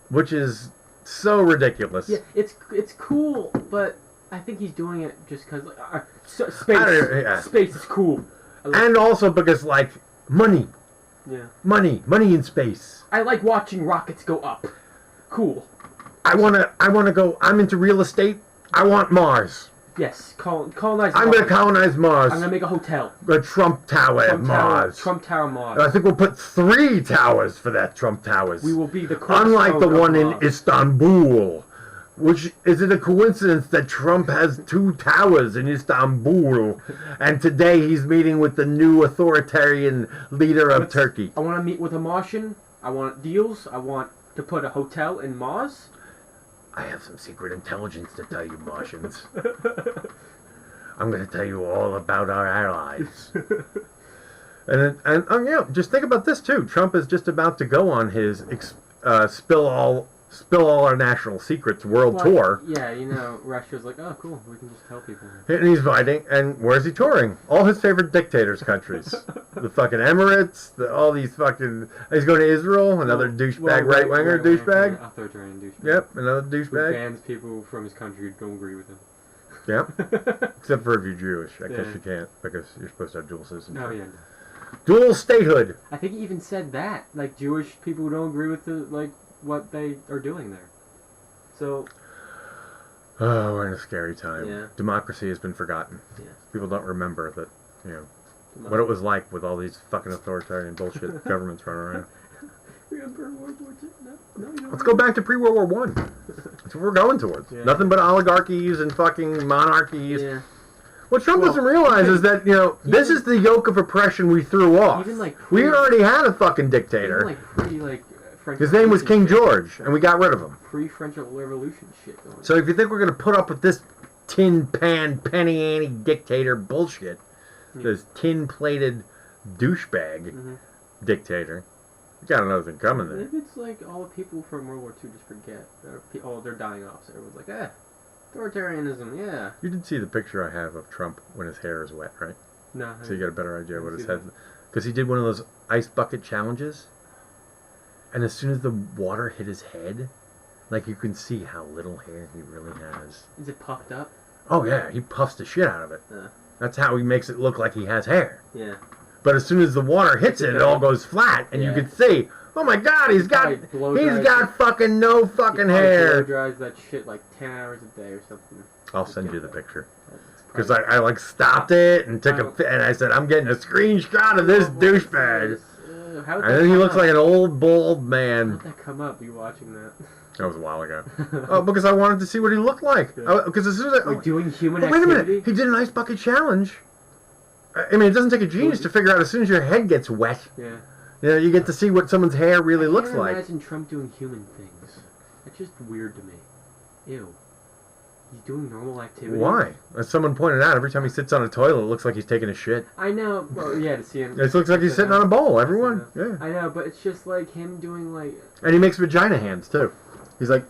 Speaker 2: Which is so ridiculous.
Speaker 1: Yeah, it's cool, but I think he's doing it just because space.
Speaker 2: Yeah.
Speaker 1: Space is cool.
Speaker 2: And also because like money in space.
Speaker 1: I like watching rockets go up. Cool.
Speaker 2: I wanna go. I'm into real estate. I want Mars.
Speaker 1: Yes, colonize.
Speaker 2: I'm
Speaker 1: Mars.
Speaker 2: gonna colonize Mars.
Speaker 1: I'm gonna make a hotel.
Speaker 2: The Trump Tower Mars.
Speaker 1: Trump Tower Mars.
Speaker 2: I think we'll put 3 towers for that Trump Towers.
Speaker 1: We will be the
Speaker 2: unlike the
Speaker 1: cornerstone
Speaker 2: one
Speaker 1: of
Speaker 2: in
Speaker 1: Mars.
Speaker 2: Istanbul. Which is it a coincidence that Trump has 2 towers in Istanbul, and today he's meeting with the new authoritarian leader of Turkey?
Speaker 1: I want to meet with a Martian. I want deals. I want to put a hotel in Mars.
Speaker 2: I have some secret intelligence to tell you, Martians. I'm going to tell you all about our allies. And yeah, just think about this too. Trump is just about to go on his spill all our national secrets world tour.
Speaker 1: Yeah, Russia's like, oh, cool, we can just tell people.
Speaker 2: And he's fighting, and where's he touring? All his favorite dictators' countries. The fucking Emirates, all these fucking... He's going to Israel, another douchebag, right-winger douchebag.
Speaker 1: Authoritarian douchebag.
Speaker 2: Yep, another
Speaker 1: Who
Speaker 2: douchebag.
Speaker 1: bans people from his country who don't agree with him.
Speaker 2: Yep. Except for if you're Jewish. I guess you can't, because you're supposed to have dual citizenship.
Speaker 1: Oh, yeah.
Speaker 2: Dual statehood.
Speaker 1: I think he even said that. Like, Jewish people who don't agree with what they are doing there. So...
Speaker 2: Oh, we're in a scary time.
Speaker 1: Yeah.
Speaker 2: Democracy has been forgotten.
Speaker 1: Yeah.
Speaker 2: People don't remember that, what it was like with all these fucking authoritarian bullshit governments running around.
Speaker 1: Remember World War II? No,
Speaker 2: Let's go back to pre-World War One. That's what we're going towards.
Speaker 1: Yeah.
Speaker 2: Nothing but oligarchies and fucking monarchies.
Speaker 1: Yeah.
Speaker 2: What Trump doesn't realize is that, this is the yoke of oppression we threw off.
Speaker 1: Even,
Speaker 2: we already had a fucking dictator.
Speaker 1: French
Speaker 2: His name was King
Speaker 1: shit.
Speaker 2: George, and we got rid of him.
Speaker 1: Pre-French Revolution shit going on.
Speaker 2: So if you think we're going to put up with this tin pan, penny ante dictator bullshit, this tin-plated douchebag dictator, you got another thing coming there.
Speaker 1: Maybe it's like all the people from World War II just forget. They're dying off, so everyone's like, authoritarianism, yeah.
Speaker 2: You did see the picture I have of Trump when his hair is wet, right?
Speaker 1: No.
Speaker 2: So you got a better idea of what his
Speaker 1: see
Speaker 2: head... Because he did one of those ice bucket challenges, and as soon as the water hit his head, like you can see how little hair he really has.
Speaker 1: Is it puffed up?
Speaker 2: Oh yeah, he puffs the shit out of it.
Speaker 1: Yeah.
Speaker 2: That's how he makes it look like he has hair.
Speaker 1: Yeah.
Speaker 2: But as soon as the water hits it, it all goes flat, and you can see, oh my god, he's got fucking no fucking hair.
Speaker 1: He blow dries that shit like 10 hours a day or something.
Speaker 2: I'll send you the picture. Because I like stopped it and took and I said, I'm getting a screenshot of this douchebag. And then he looks like an old, bald man.
Speaker 1: How'd that come up? You watching that?
Speaker 2: That was a while ago. Oh, because I wanted to see what he looked like. Because as soon as I...
Speaker 1: doing human
Speaker 2: wait
Speaker 1: activity?
Speaker 2: a minute. He did an ice bucket challenge. I mean, it doesn't take a genius to figure out as soon as your head gets wet.
Speaker 1: Yeah.
Speaker 2: You get to see what someone's hair really looks like.
Speaker 1: I can't imagine Trump doing human things. That's just weird to me. Ew. He's doing normal activity.
Speaker 2: Why? As someone pointed out, every time he sits on a toilet, it looks like he's taking a shit.
Speaker 1: I know. Well, yeah, to see him.
Speaker 2: It looks like he's sitting on a bowl. Everyone. Yeah.
Speaker 1: I know, but it's just like him doing like...
Speaker 2: And he makes vagina hands, too. He's like,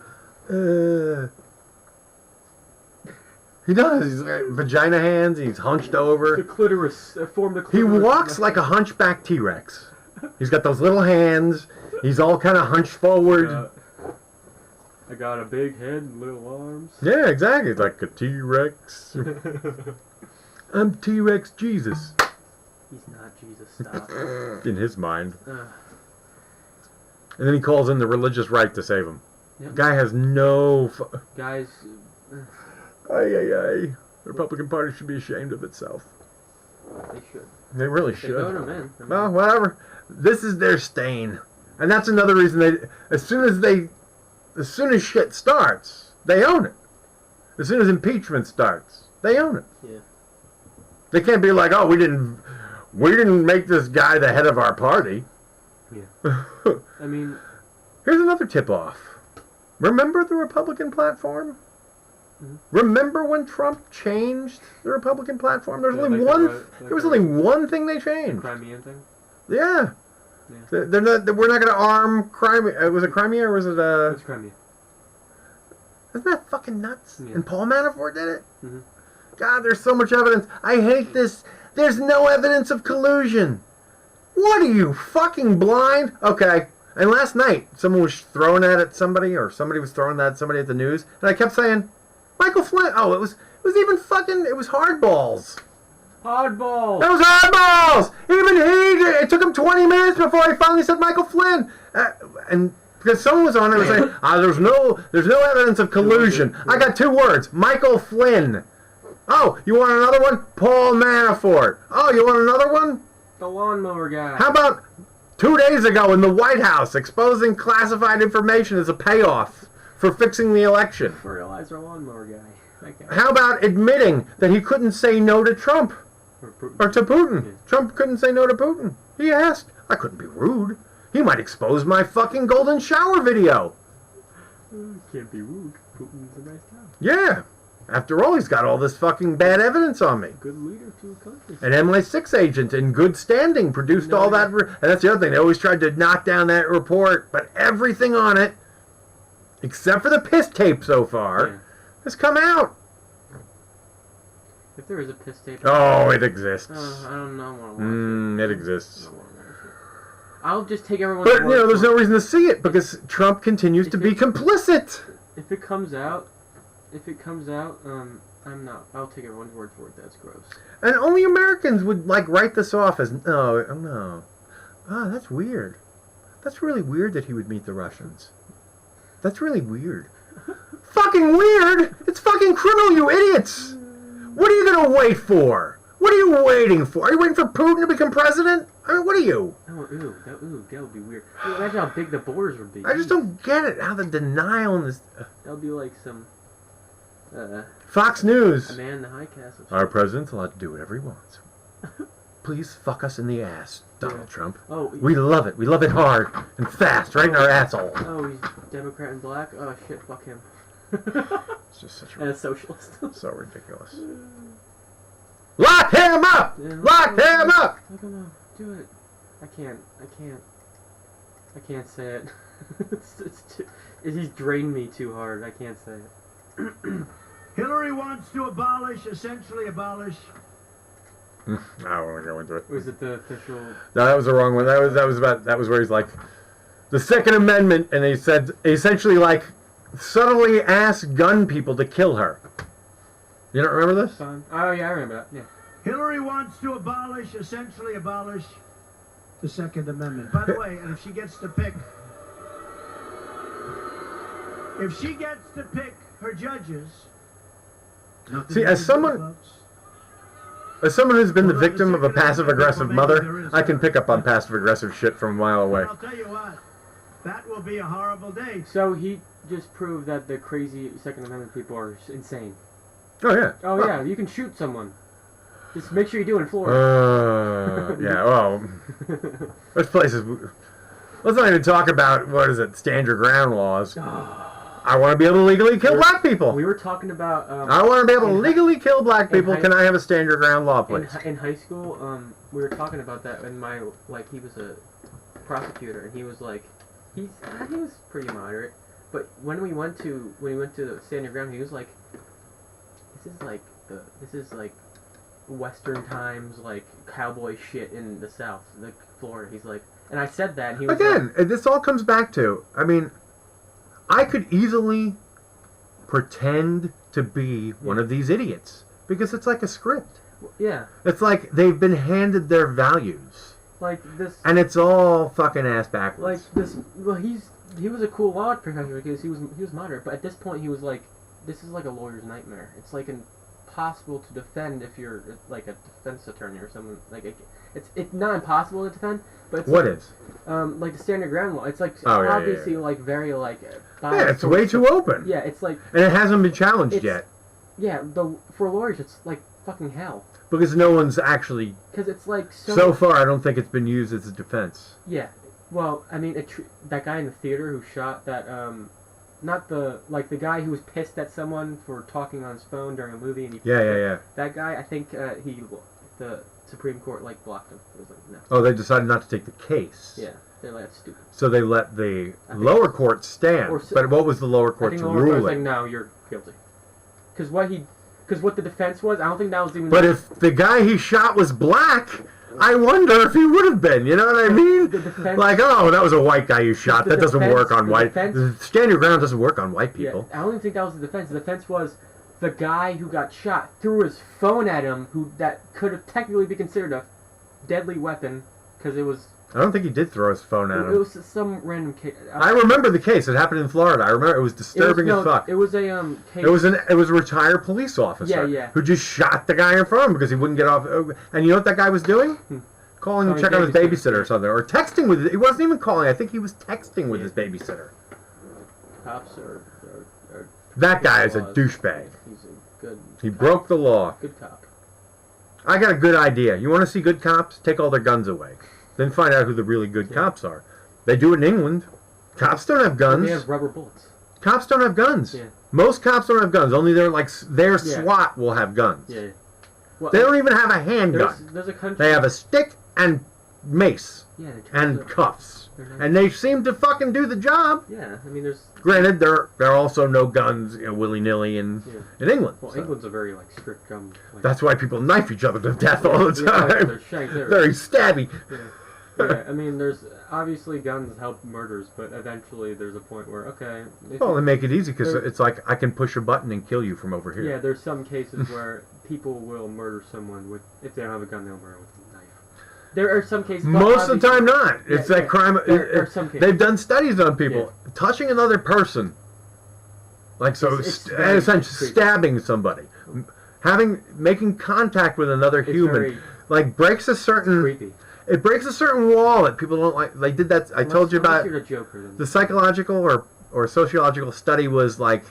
Speaker 2: He does. He's like, vagina hands. He's hunched over.
Speaker 1: The clitoris. Form the clitoris.
Speaker 2: He walks like a hunchback T-Rex. He's got those little hands. He's all kind of hunched forward.
Speaker 1: I got a big head and little arms.
Speaker 2: Yeah, exactly. It's like a T-Rex. I'm T-Rex Jesus.
Speaker 1: He's not Jesus. Stop.
Speaker 2: In his mind. And then he calls in the religious right to save him.
Speaker 1: Yep.
Speaker 2: Guy has no...
Speaker 1: Guys...
Speaker 2: The Republican Party should be ashamed of itself.
Speaker 1: They should.
Speaker 2: They really should.
Speaker 1: They vote him in.
Speaker 2: Well, whatever. This is their stain. And that's another reason as soon as shit starts, they own it. As soon as impeachment starts, they own it.
Speaker 1: Yeah.
Speaker 2: They can't be like, oh, we didn't make this guy the head of our party.
Speaker 1: Yeah. I mean,
Speaker 2: here's another tip-off. Remember the Republican platform?
Speaker 1: Mm-hmm.
Speaker 2: Remember when Trump changed the Republican platform? There was only
Speaker 1: like
Speaker 2: one thing they changed.
Speaker 1: The Crimean thing?
Speaker 2: Yeah.
Speaker 1: Yeah.
Speaker 2: We're not going to arm Crimea. Was it Crimea or was it...
Speaker 1: It's Crimea.
Speaker 2: Isn't that fucking nuts?
Speaker 1: Yeah.
Speaker 2: And Paul Manafort did it?
Speaker 1: Mm-hmm.
Speaker 2: God, there's so much evidence. I hate this. There's no evidence of collusion. What are you, fucking blind? Okay. And last night, someone was throwing that at somebody, or somebody was throwing that at somebody at the news, and I kept saying, Michael Flynn. Oh, it was hardballs.
Speaker 1: Hardballs.
Speaker 2: It was hardballs. Even he. It took him 20 minutes before he finally said Michael Flynn. And because someone was on there saying, there's no evidence of collusion. I got 2 words: Michael Flynn. Oh, you want another one? Paul Manafort. Oh, you want another one?
Speaker 1: The lawnmower guy.
Speaker 2: How about 2 days ago in the White House exposing classified information as a payoff for fixing the election?
Speaker 1: Fertilizer lawnmower guy. Okay.
Speaker 2: How about admitting that he couldn't say no to Trump? Or to Putin.
Speaker 1: Yeah.
Speaker 2: Trump couldn't say no to Putin. He asked. I couldn't be rude. He might expose my fucking golden shower video.
Speaker 1: Can't be rude. Putin's a nice guy.
Speaker 2: Yeah. After all, he's got all this fucking bad evidence on me.
Speaker 1: Good leader to a country.
Speaker 2: An MI6 agent in good standing produced all that. And that's the other thing. They always tried to knock down that report. But everything on it, except for the piss tape so far, has come out.
Speaker 1: If there is a piss tape...
Speaker 2: Oh, it exists.
Speaker 1: I don't know. I want to watch
Speaker 2: it exists.
Speaker 1: I'll just take everyone's
Speaker 2: But,
Speaker 1: word
Speaker 2: there's
Speaker 1: for
Speaker 2: no reason to see it because Trump continues to be complicit.
Speaker 1: If it comes out, I'll take everyone's word for it. That's gross.
Speaker 2: And only Americans would, write this off as, no. That's weird. That's really weird that he would meet the Russians. That's really weird. Fucking weird! It's fucking criminal, you idiots! What are you gonna wait for? What are you waiting for? Are you waiting for Putin to become president? I mean, what are you?
Speaker 1: Oh, that would be weird. Imagine how big the borders would be.
Speaker 2: I just don't get it. How the denial in this...
Speaker 1: That would be like some...
Speaker 2: Fox News.
Speaker 1: A man in the high castle.
Speaker 2: Our president's allowed to do whatever he wants. Please fuck us in the ass, Donald Trump.
Speaker 1: Oh,
Speaker 2: we love it. We love it hard and fast, right in our asshole.
Speaker 1: Oh, he's Democrat and black? Oh, shit, fuck him.
Speaker 2: It's just such
Speaker 1: a socialist.
Speaker 2: So ridiculous. Lock him up!
Speaker 1: Yeah,
Speaker 2: Lock him up!
Speaker 1: I don't know. Do it. I can't say it. He's drained me too hard. I can't say it.
Speaker 4: Hillary wants to essentially abolish.
Speaker 2: I don't want to go into it.
Speaker 1: Was it the official?
Speaker 2: No, that was the wrong one. That was where he's like, the Second Amendment, and he said essentially subtly asked gun people to kill her. You don't remember this?
Speaker 1: Oh yeah, I remember that. Yeah.
Speaker 4: Hillary wants to essentially abolish the Second Amendment. By the way, and if she gets to pick her judges.
Speaker 2: See, as someone who's been the victim of a passive-aggressive mother, I can pick up on passive-aggressive shit from a mile away.
Speaker 4: I'll tell you what, that will be a horrible day.
Speaker 1: So he just proved that the crazy Second Amendment people are insane.
Speaker 2: Oh, yeah.
Speaker 1: Oh, yeah, you can shoot someone. Just make sure you do it in Florida.
Speaker 2: Yeah, well, there's places... Let's not even talk about, stand your ground laws. I want to be able to legally kill black people.
Speaker 1: We were talking about...
Speaker 2: I want to be able to legally kill black people. Can I have a stand your ground law, please?
Speaker 1: In high school, we were talking about that, and he was a prosecutor, and he was like... He was pretty moderate, but when we went to the stand your ground, he was like... This is like Western times, cowboy shit in the South, Florida. He's like... And I said that, and he was
Speaker 2: again, this all comes back to, I could easily pretend to be one of these idiots because it's like a script.
Speaker 1: Yeah.
Speaker 2: It's like they've been handed their values.
Speaker 1: Like this.
Speaker 2: And it's all fucking ass backwards.
Speaker 1: Like this. Well, he was a cool law professor because he was moderate, but at this point he was like, this is like a lawyer's nightmare. It's like a possible to defend if you're like a defense attorney or someone like it's not impossible to defend, but it's
Speaker 2: What
Speaker 1: like,
Speaker 2: is?
Speaker 1: like the standard ground law. It's like
Speaker 2: Oh, yeah,
Speaker 1: obviously
Speaker 2: yeah.
Speaker 1: like very like
Speaker 2: Yeah, it's way too open.
Speaker 1: Yeah, it's like
Speaker 2: And it hasn't been challenged yet.
Speaker 1: Yeah, for lawyers it's like fucking hell.
Speaker 2: Because no one's actually...
Speaker 1: Because it's like
Speaker 2: So far, I don't think it's been used as a defense.
Speaker 1: Yeah. Well, I mean, that guy in the theater who shot that, not the guy who was pissed at someone for talking on his phone during a movie. And
Speaker 2: Yeah.
Speaker 1: That guy, I think the Supreme Court, like, blocked him. It was like, no.
Speaker 2: Oh, they decided not to take the case.
Speaker 1: Yeah. They're like, that's stupid.
Speaker 2: So they let the lower court stand. But what was the lower court's ruling?
Speaker 1: I was like, no, you're guilty. Because what the defense was, I don't think that was even...
Speaker 2: But if the guy he shot was black... I wonder if he would have been, you know what I mean? Like, oh, that was a white guy you shot. That doesn't work on white. Stand your ground doesn't work on white people.
Speaker 1: Yeah, I don't even think that was the defense. The defense was the guy who got shot threw his phone at him, that could have technically be considered a deadly weapon, because it was...
Speaker 2: I don't think he did throw his phone at him.
Speaker 1: It was some random case.
Speaker 2: I remember the case. It happened in Florida. I remember it was disturbing as fuck.
Speaker 1: It was a case.
Speaker 2: It was a retired police officer who just shot the guy in front of him because he wouldn't get off. And you know what that guy was doing? Calling to check on his babysitter or something, or texting with. He wasn't even calling. I think he was texting with his babysitter.
Speaker 1: Cops are
Speaker 2: that guy is a douchebag.
Speaker 1: He's a good.
Speaker 2: He broke the law.
Speaker 1: Good cop.
Speaker 2: I got a good idea. You want to see good cops? Take all their guns away. Then find out who the really good cops are. They do it in England. Cops don't have guns.
Speaker 1: They have rubber bullets.
Speaker 2: Cops don't have guns.
Speaker 1: Yeah.
Speaker 2: Most cops don't have guns. Only their SWAT will have guns.
Speaker 1: Yeah. Well,
Speaker 2: they don't even have a handgun.
Speaker 1: There's a country.
Speaker 2: They have a stick and mace.
Speaker 1: Yeah.
Speaker 2: And cuffs. And they seem to fucking do the job.
Speaker 1: Yeah. I mean, there's.
Speaker 2: Granted, there are also no guns, willy nilly in England.
Speaker 1: Well, England's a very strict gun.
Speaker 2: That's why people knife each other to death all the time. Very stabby.
Speaker 1: Yeah, I mean, there's obviously guns help murders, but eventually there's a point where
Speaker 2: well, they make it easy because it's like I can push a button and kill you from over here.
Speaker 1: Yeah, there's some cases where people will murder someone if they don't have a gun, they'll murder with a knife. There are some cases.
Speaker 2: Most of the time, not. It's like crime.
Speaker 1: There are some cases.
Speaker 2: They've done studies on people touching another person, like essentially stabbing somebody, making contact with another human, like breaks a certain.
Speaker 1: Creepy.
Speaker 2: It breaks a certain wall that people don't like. They did that. I told you about the psychological or sociological study was like,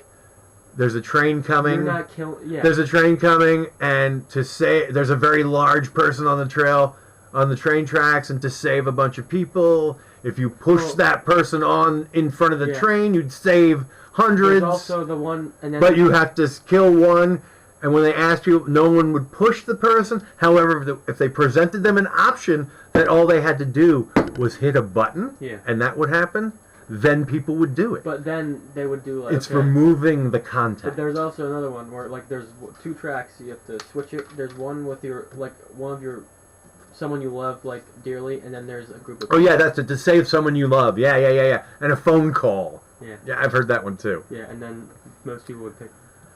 Speaker 2: there's a train coming.
Speaker 1: You're not killing. Yeah.
Speaker 2: There's a train coming, and there's a very large person on the train tracks, and to save a bunch of people, if you push that person on in front of the train, you'd save hundreds.
Speaker 1: There's also the one,
Speaker 2: but you have to kill one. And when they asked you, no one would push the person. However, if they presented them an option that all they had to do was hit a button, and that would happen, then people would do it.
Speaker 1: But then they would do
Speaker 2: it's removing the contact.
Speaker 1: But there's also another one where there's two tracks. You have to switch it. There's one with someone you love dearly, and then there's a group of.
Speaker 2: Oh yeah, that's it. To save someone you love. Yeah. And a phone call.
Speaker 1: Yeah.
Speaker 2: Yeah, I've heard that one too.
Speaker 1: Yeah, and then most people would pick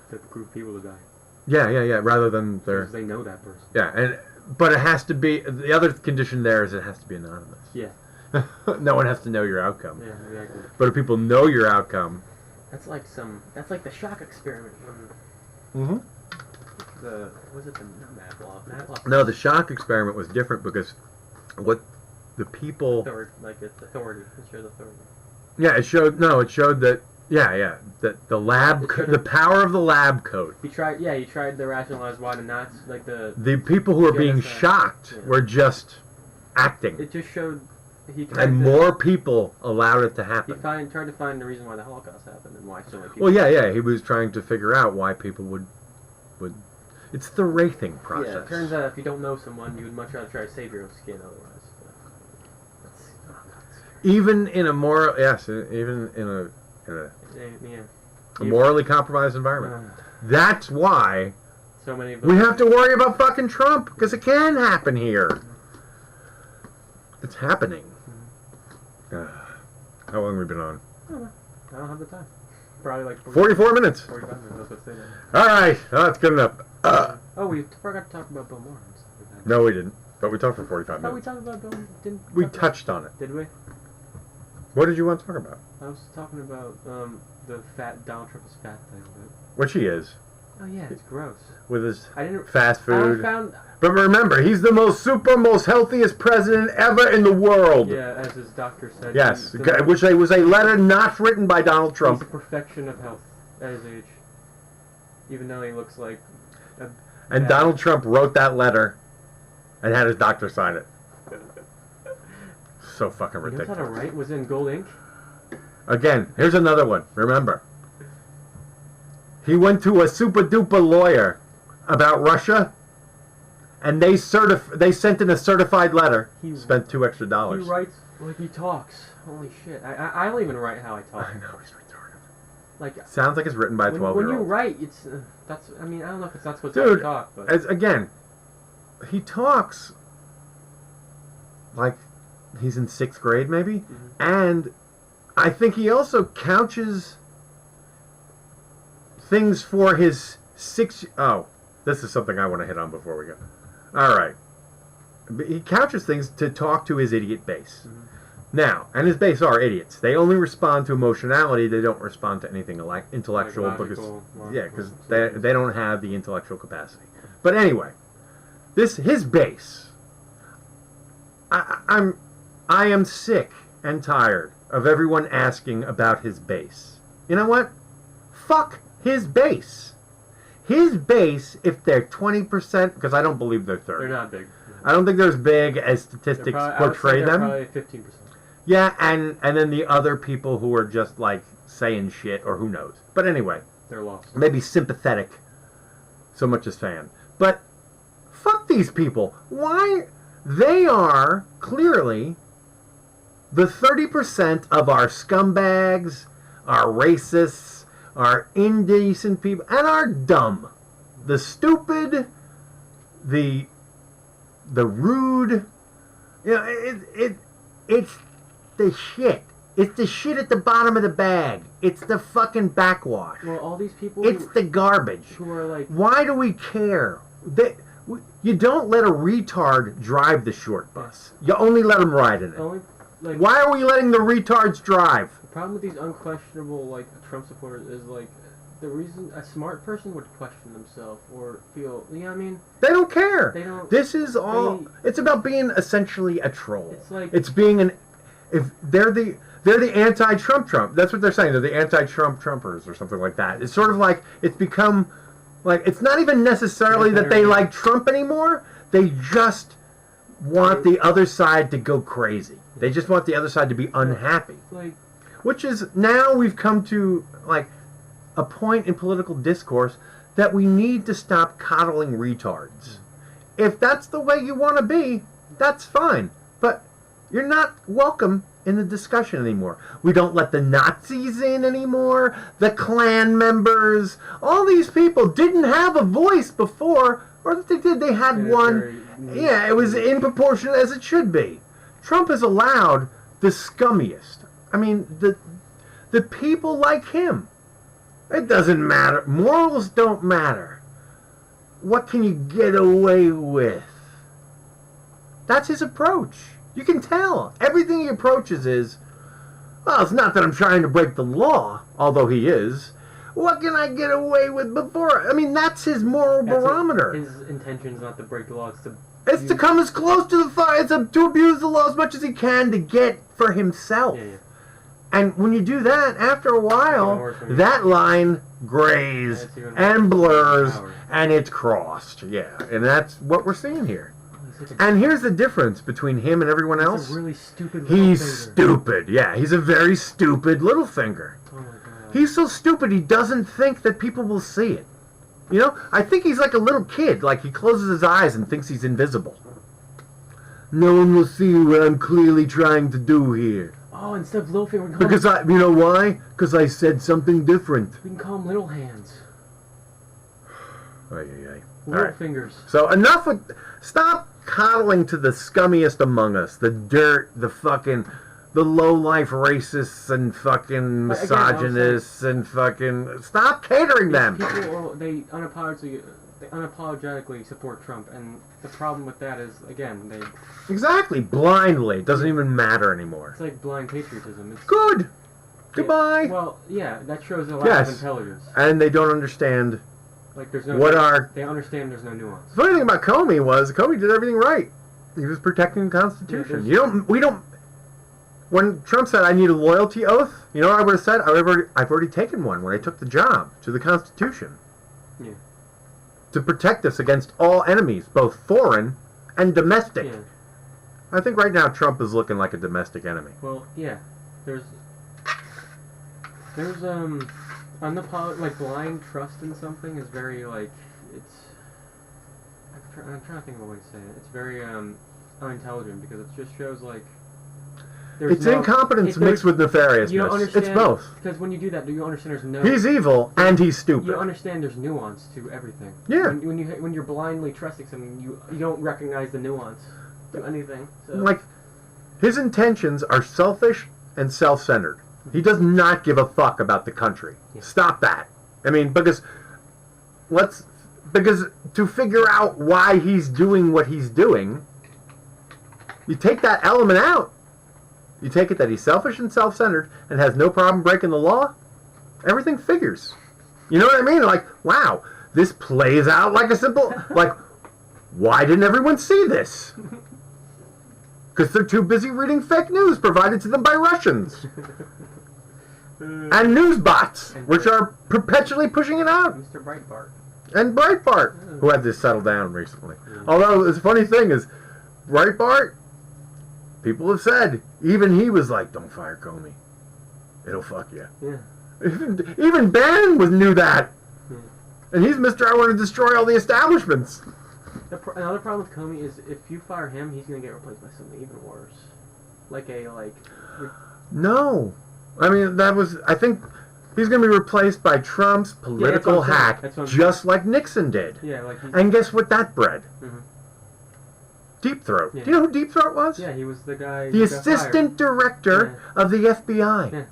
Speaker 1: the group of people to die.
Speaker 2: Yeah. Rather than
Speaker 1: because they know that person.
Speaker 2: Yeah, but it has to be. The other condition there is it has to be anonymous.
Speaker 1: Yeah.
Speaker 2: No one has to know your outcome.
Speaker 1: Yeah, exactly.
Speaker 2: But if people know your outcome,
Speaker 1: that's like the shock experiment. Was it the Matlock?
Speaker 2: No, the shock experiment was different because what the people
Speaker 1: it's authority. It showed authority.
Speaker 2: Yeah, it showed that. Yeah, that the lab, the power of the lab coat.
Speaker 1: He tried to rationalize why
Speaker 2: the people who were being shocked were just acting.
Speaker 1: It just showed
Speaker 2: more people allowed it to happen.
Speaker 1: He tried to find the reason why the Holocaust happened and why so many people.
Speaker 2: Well, yeah, he was trying to figure out why people would. It's the wraithing process.
Speaker 1: Yeah, it turns out if you don't know someone, you would much rather try to save your own skin otherwise.
Speaker 2: Even in a moral, even in a morally compromised environment. That's why
Speaker 1: so many of
Speaker 2: we have to worry about fucking Trump, because it can happen here. It's happening. How long have we been on?
Speaker 1: I don't have the time. Probably
Speaker 2: 44 minutes.
Speaker 1: 45 minutes. I was about to say that.
Speaker 2: All right, that's good enough.
Speaker 1: We forgot to talk about Bill Maher.
Speaker 2: No, we didn't. But we talked for 45 minutes.
Speaker 1: We talked about Bill.
Speaker 2: We touched on it.
Speaker 1: Did we?
Speaker 2: What did you want to talk about?
Speaker 1: I was talking about the Donald Trump is fat thing. But
Speaker 2: Which he is.
Speaker 1: Oh yeah, it's gross.
Speaker 2: With his
Speaker 1: I didn't
Speaker 2: fast food.
Speaker 1: I found.
Speaker 2: But remember, he's the most healthiest president ever in the world.
Speaker 1: Yeah, as his doctor said.
Speaker 2: Yes, which was a letter not written by Donald Trump.
Speaker 1: He's the perfection of health at his age. Even though he looks like
Speaker 2: And Donald Trump wrote that letter and had his doctor sign it. So fucking ridiculous.
Speaker 1: You know how to write was in gold ink?
Speaker 2: Again, here's another one. Remember. He went to a super duper lawyer about Russia, and they sent in a certified letter. He spent $2 extra.
Speaker 1: He writes like he talks. Holy shit! I don't even write how I talk.
Speaker 2: I know, he's retarded.
Speaker 1: Like
Speaker 2: sounds like it's written by a 12-year-old.
Speaker 1: When you write, it's that's. I mean, I don't know if it's not supposed to talk, but
Speaker 2: again, he talks like he's in 6th grade, maybe, and I think he also couches things for his 6. Oh, this is something I want to hit on before we go. All right, he couches things to talk to his idiot base. Now, and his base are idiots. They only respond to emotionality. They don't respond to anything like intellectual because they don't have the intellectual capacity. But anyway, his base. I am sick and tired of everyone asking about his base. You know what? Fuck his base. His base, if they're 20%, because I don't believe they're 30.
Speaker 1: They're not big.
Speaker 2: I don't think they're as big as statistics portray them.
Speaker 1: Probably 15%.
Speaker 2: Yeah, and then the other people who are just like saying shit or who knows. But anyway,
Speaker 1: they're lost.
Speaker 2: Maybe sympathetic, so much as fan. But fuck these people. Why? They are clearly the 30% of our scumbags, our racists, our indecent people, and our dumb. The stupid, the rude. You know, it's the shit. It's the shit at the bottom of the bag. It's the fucking backwash.
Speaker 1: Well, all these people.
Speaker 2: It's the garbage.
Speaker 1: Who are like.
Speaker 2: Why do we care? You don't let a retard drive the short bus. You only let him ride in it. Why are we letting the retards drive?
Speaker 1: The problem with these unquestionable Trump supporters is the reason a smart person would question themselves or feel, you know what I mean?
Speaker 2: They don't care.
Speaker 1: They don't.
Speaker 2: This is all. It's about being essentially a troll.
Speaker 1: It's
Speaker 2: being if they're the anti-Trump. That's what they're saying. They're the anti-Trump Trumpers or something like that. It's sort of like it's become it's not even necessarily that they like Trump anymore. They just want the other side to go crazy. They just want the other side to be unhappy. Which is now we've come to a point in political discourse that we need to stop coddling retards. If that's the way you want to be, that's fine. But you're not welcome in the discussion anymore. We don't let the Nazis in anymore. The Klan members. All these people didn't have a voice before. Or if they did, they had one. Yeah, it was in proportion as it should be. Trump has allowed the scummiest. I mean, the people like him. It doesn't matter. Morals don't matter. What can you get away with? That's his approach. You can tell. Everything he approaches is, well, it's not that I'm trying to break the law, although he is. What can I get away with before? I mean, that's his moral barometer.
Speaker 1: His intention is not to break the law.
Speaker 2: It's to come as close to the fire. It's to abuse the law as much as he can to get for himself.
Speaker 1: Yeah.
Speaker 2: And when you do that, after a while, that line grays and blurs, and it's crossed. Yeah, and that's what we're seeing here. And here's the difference between him and everyone else.
Speaker 1: He's a really stupid
Speaker 2: He's stupid. Yeah, he's a very stupid little finger.
Speaker 1: Oh my God.
Speaker 2: He's so stupid he doesn't think that people will see it. You know, I think he's like a little kid. Like he closes his eyes and thinks he's invisible. No one will see what I'm clearly trying to do here.
Speaker 1: Oh, instead of little finger,
Speaker 2: because you know why? Because I said something different.
Speaker 1: We can call them little hands. Little fingers.
Speaker 2: So enough with. Stop coddling to the scummiest among us. The dirt, the low-life racists and fucking misogynists and fucking. Stop catering them.
Speaker 1: People, they unapologetically support Trump, and the problem with that is, again, they...
Speaker 2: Exactly, blindly. It doesn't even matter anymore.
Speaker 1: It's like blind patriotism. It's,
Speaker 2: Good. Goodbye.
Speaker 1: Well, yeah, that shows a lack of intelligence.
Speaker 2: And they don't understand
Speaker 1: Like there's no. They understand there's no nuance.
Speaker 2: The funny thing about Comey was Comey did everything right. He was protecting the Constitution. We don't. When Trump said, "I need a loyalty oath," you know what I would have said? I've already taken one when I took the job to the Constitution.
Speaker 1: Yeah.
Speaker 2: To protect us against all enemies, both foreign and domestic.
Speaker 1: Yeah.
Speaker 2: I think right now Trump is looking like a domestic enemy.
Speaker 1: Well, yeah. There's like blind trust in something is very like it's. I'm trying to think of a way to say it. It's very unintelligent because it just shows like.
Speaker 2: It's incompetence mixed with nefariousness. It's both.
Speaker 1: Because when you do that, do you understand there's no...
Speaker 2: He's evil and he's stupid.
Speaker 1: You understand there's nuance to everything.
Speaker 2: Yeah.
Speaker 1: When you're blindly trusting something, you don't recognize the nuance to anything. So.
Speaker 2: Like, his intentions are selfish and self-centered. He does not give a fuck about the country. Yeah. Stop that. I mean, because to figure out why he's doing what he's doing, you take that element out. You take it that he's selfish and self-centered and has no problem breaking the law, everything figures. You know what I mean? Like, wow, this plays out like a simple... Like, why didn't everyone see this? Because they're too busy reading fake news provided to them by Russians. And news bots, which are perpetually pushing it out.
Speaker 1: Mr. Breitbart.
Speaker 2: And Breitbart, who had this settled down recently. Although, the funny thing is, Breitbart... People have said, even he was like, don't fire Comey. It'll fuck you.
Speaker 1: Yeah.
Speaker 2: Even Bannon knew that. Yeah. And he's Mr. I want to destroy all the establishments.
Speaker 1: Another problem with Comey is if you fire him, he's going to get replaced by something even worse.
Speaker 2: No. I mean, I think he's going to be replaced by Trump's political hack, just like Nixon did.
Speaker 1: Yeah,
Speaker 2: and guess what that bred?
Speaker 1: Mm-hmm.
Speaker 2: Deep Throat.
Speaker 1: Yeah.
Speaker 2: Do you know who Deep Throat was?
Speaker 1: Yeah, he was the guy...
Speaker 2: The assistant director of the FBI.
Speaker 1: Yeah.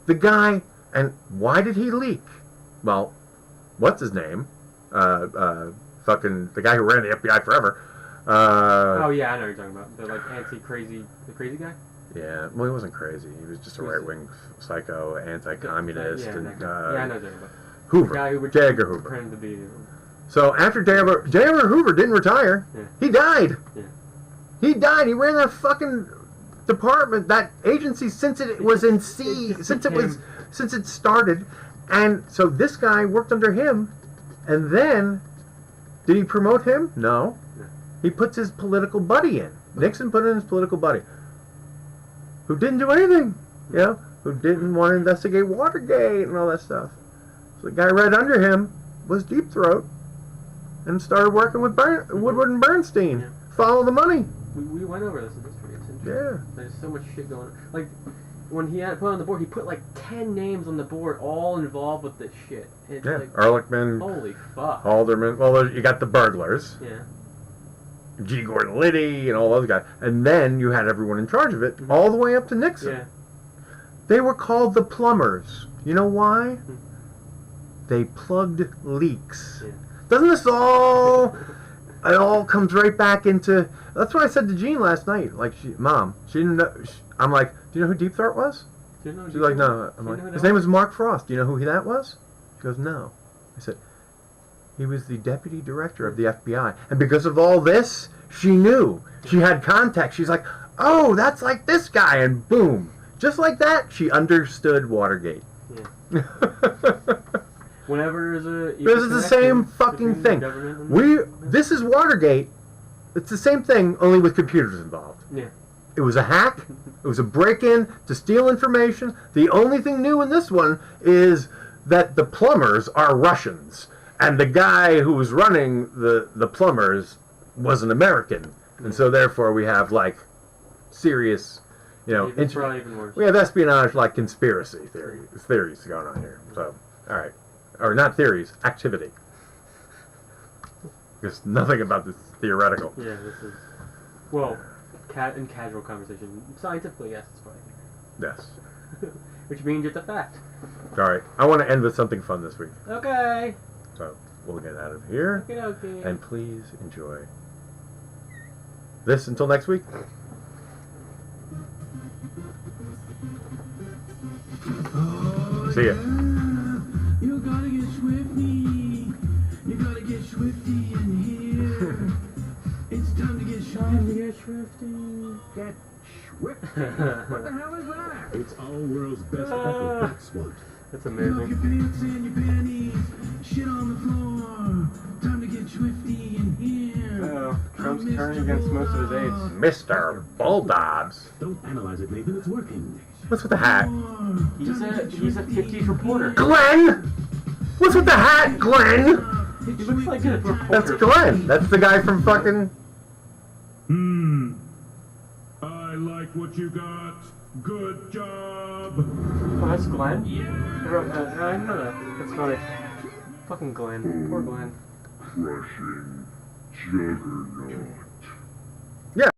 Speaker 2: The guy... And why did he leak? Well, what's his name? Fucking... The guy who ran the FBI forever.
Speaker 1: Oh, yeah, I know what you're talking about. The crazy guy?
Speaker 2: Yeah, well, he wasn't crazy. He was just a right-wing psycho, anti-communist.
Speaker 1: Yeah,
Speaker 2: and,
Speaker 1: I know what you're talking about.
Speaker 2: Hoover.
Speaker 1: The guy who
Speaker 2: J. Edgar Hoover.
Speaker 1: pretended to be...
Speaker 2: So after J. Edgar Hoover didn't retire, he died.
Speaker 1: Yeah.
Speaker 2: He died. He ran that fucking department, that agency since it was in since it started, and so this guy worked under him, and then did he promote him? No. He puts his political buddy in. Nixon put in his political buddy, who didn't do anything, who didn't want to investigate Watergate and all that stuff. So the guy right under him was Deep Throat, and started working with Woodward and Bernstein. Yeah. Follow the money.
Speaker 1: We went over this in history. It's interesting.
Speaker 2: Yeah.
Speaker 1: There's so much shit going on. Like, when he had it put on the board, he put like 10 names on the board, all involved with this shit. It's like,
Speaker 2: Ehrlichman.
Speaker 1: Holy fuck.
Speaker 2: Haldeman. Well, you got the burglars.
Speaker 1: Yeah.
Speaker 2: G. Gordon Liddy and all those guys. And then you had everyone in charge of it, all the way up to Nixon.
Speaker 1: Yeah.
Speaker 2: They were called the plumbers. You know why? They plugged leaks.
Speaker 1: Yeah.
Speaker 2: Doesn't this all... It all comes right back into... That's what I said to Jean last night. Like, Mom, she didn't know... I'm like, do you know who Deep Throat was? She's like, no. I'm like, his name was Mark Frost. Do you know who that was? She goes, no. I said, he was the deputy director of the FBI. And because of all this, she knew. She had contacts. She's like, oh, that's like this guy. And boom. Just like that, she understood Watergate.
Speaker 1: Yeah. Whenever there's
Speaker 2: this is the same fucking thing. This is Watergate. It's the same thing, only with computers involved.
Speaker 1: Yeah.
Speaker 2: It was a hack. It was a break-in to steal information. The only thing new in this one is that the plumbers are Russians, and the guy who was running the plumbers was an American, and so therefore we have like serious,
Speaker 1: it's probably even worse.
Speaker 2: We have espionage, like conspiracy theories going on here. So, all right. Or not theories, activity. Because nothing about this is theoretical.
Speaker 1: Yeah, this is... Well, in casual conversation, scientifically, yes, it's fine.
Speaker 2: Yes.
Speaker 1: Which means it's a fact.
Speaker 2: All right. I want to end with something fun this week.
Speaker 1: Okay.
Speaker 2: So, we'll get out of here.
Speaker 1: Okay.
Speaker 2: And please enjoy this until next week. See ya.
Speaker 4: You gotta get swifty. You
Speaker 1: Swifty.
Speaker 4: Get Swifty. What the hell is that?
Speaker 6: It's our world's best Equifax SWAT.
Speaker 1: That's
Speaker 7: Pull off your
Speaker 1: amazing.
Speaker 7: pants and your panties. Shit on the floor. Time to get swifty in here.
Speaker 1: Oh, Trump's turning against most of his aides.
Speaker 2: Mr. Bulldogs.
Speaker 6: Don't analyze it, Nathan. It's working.
Speaker 2: What's with the hat?
Speaker 1: He's a 50s reporter.
Speaker 2: Glenn! What's with the hat, Glenn?
Speaker 1: He looks like a reporter.
Speaker 2: That's Glenn. That's the guy from fucking...
Speaker 6: I like what you got. Good job.
Speaker 1: Oh, that's Glenn? I wrote that. I know that. That's funny. Fucking Glenn. Poor Glenn.
Speaker 5: Crushing juggernaut.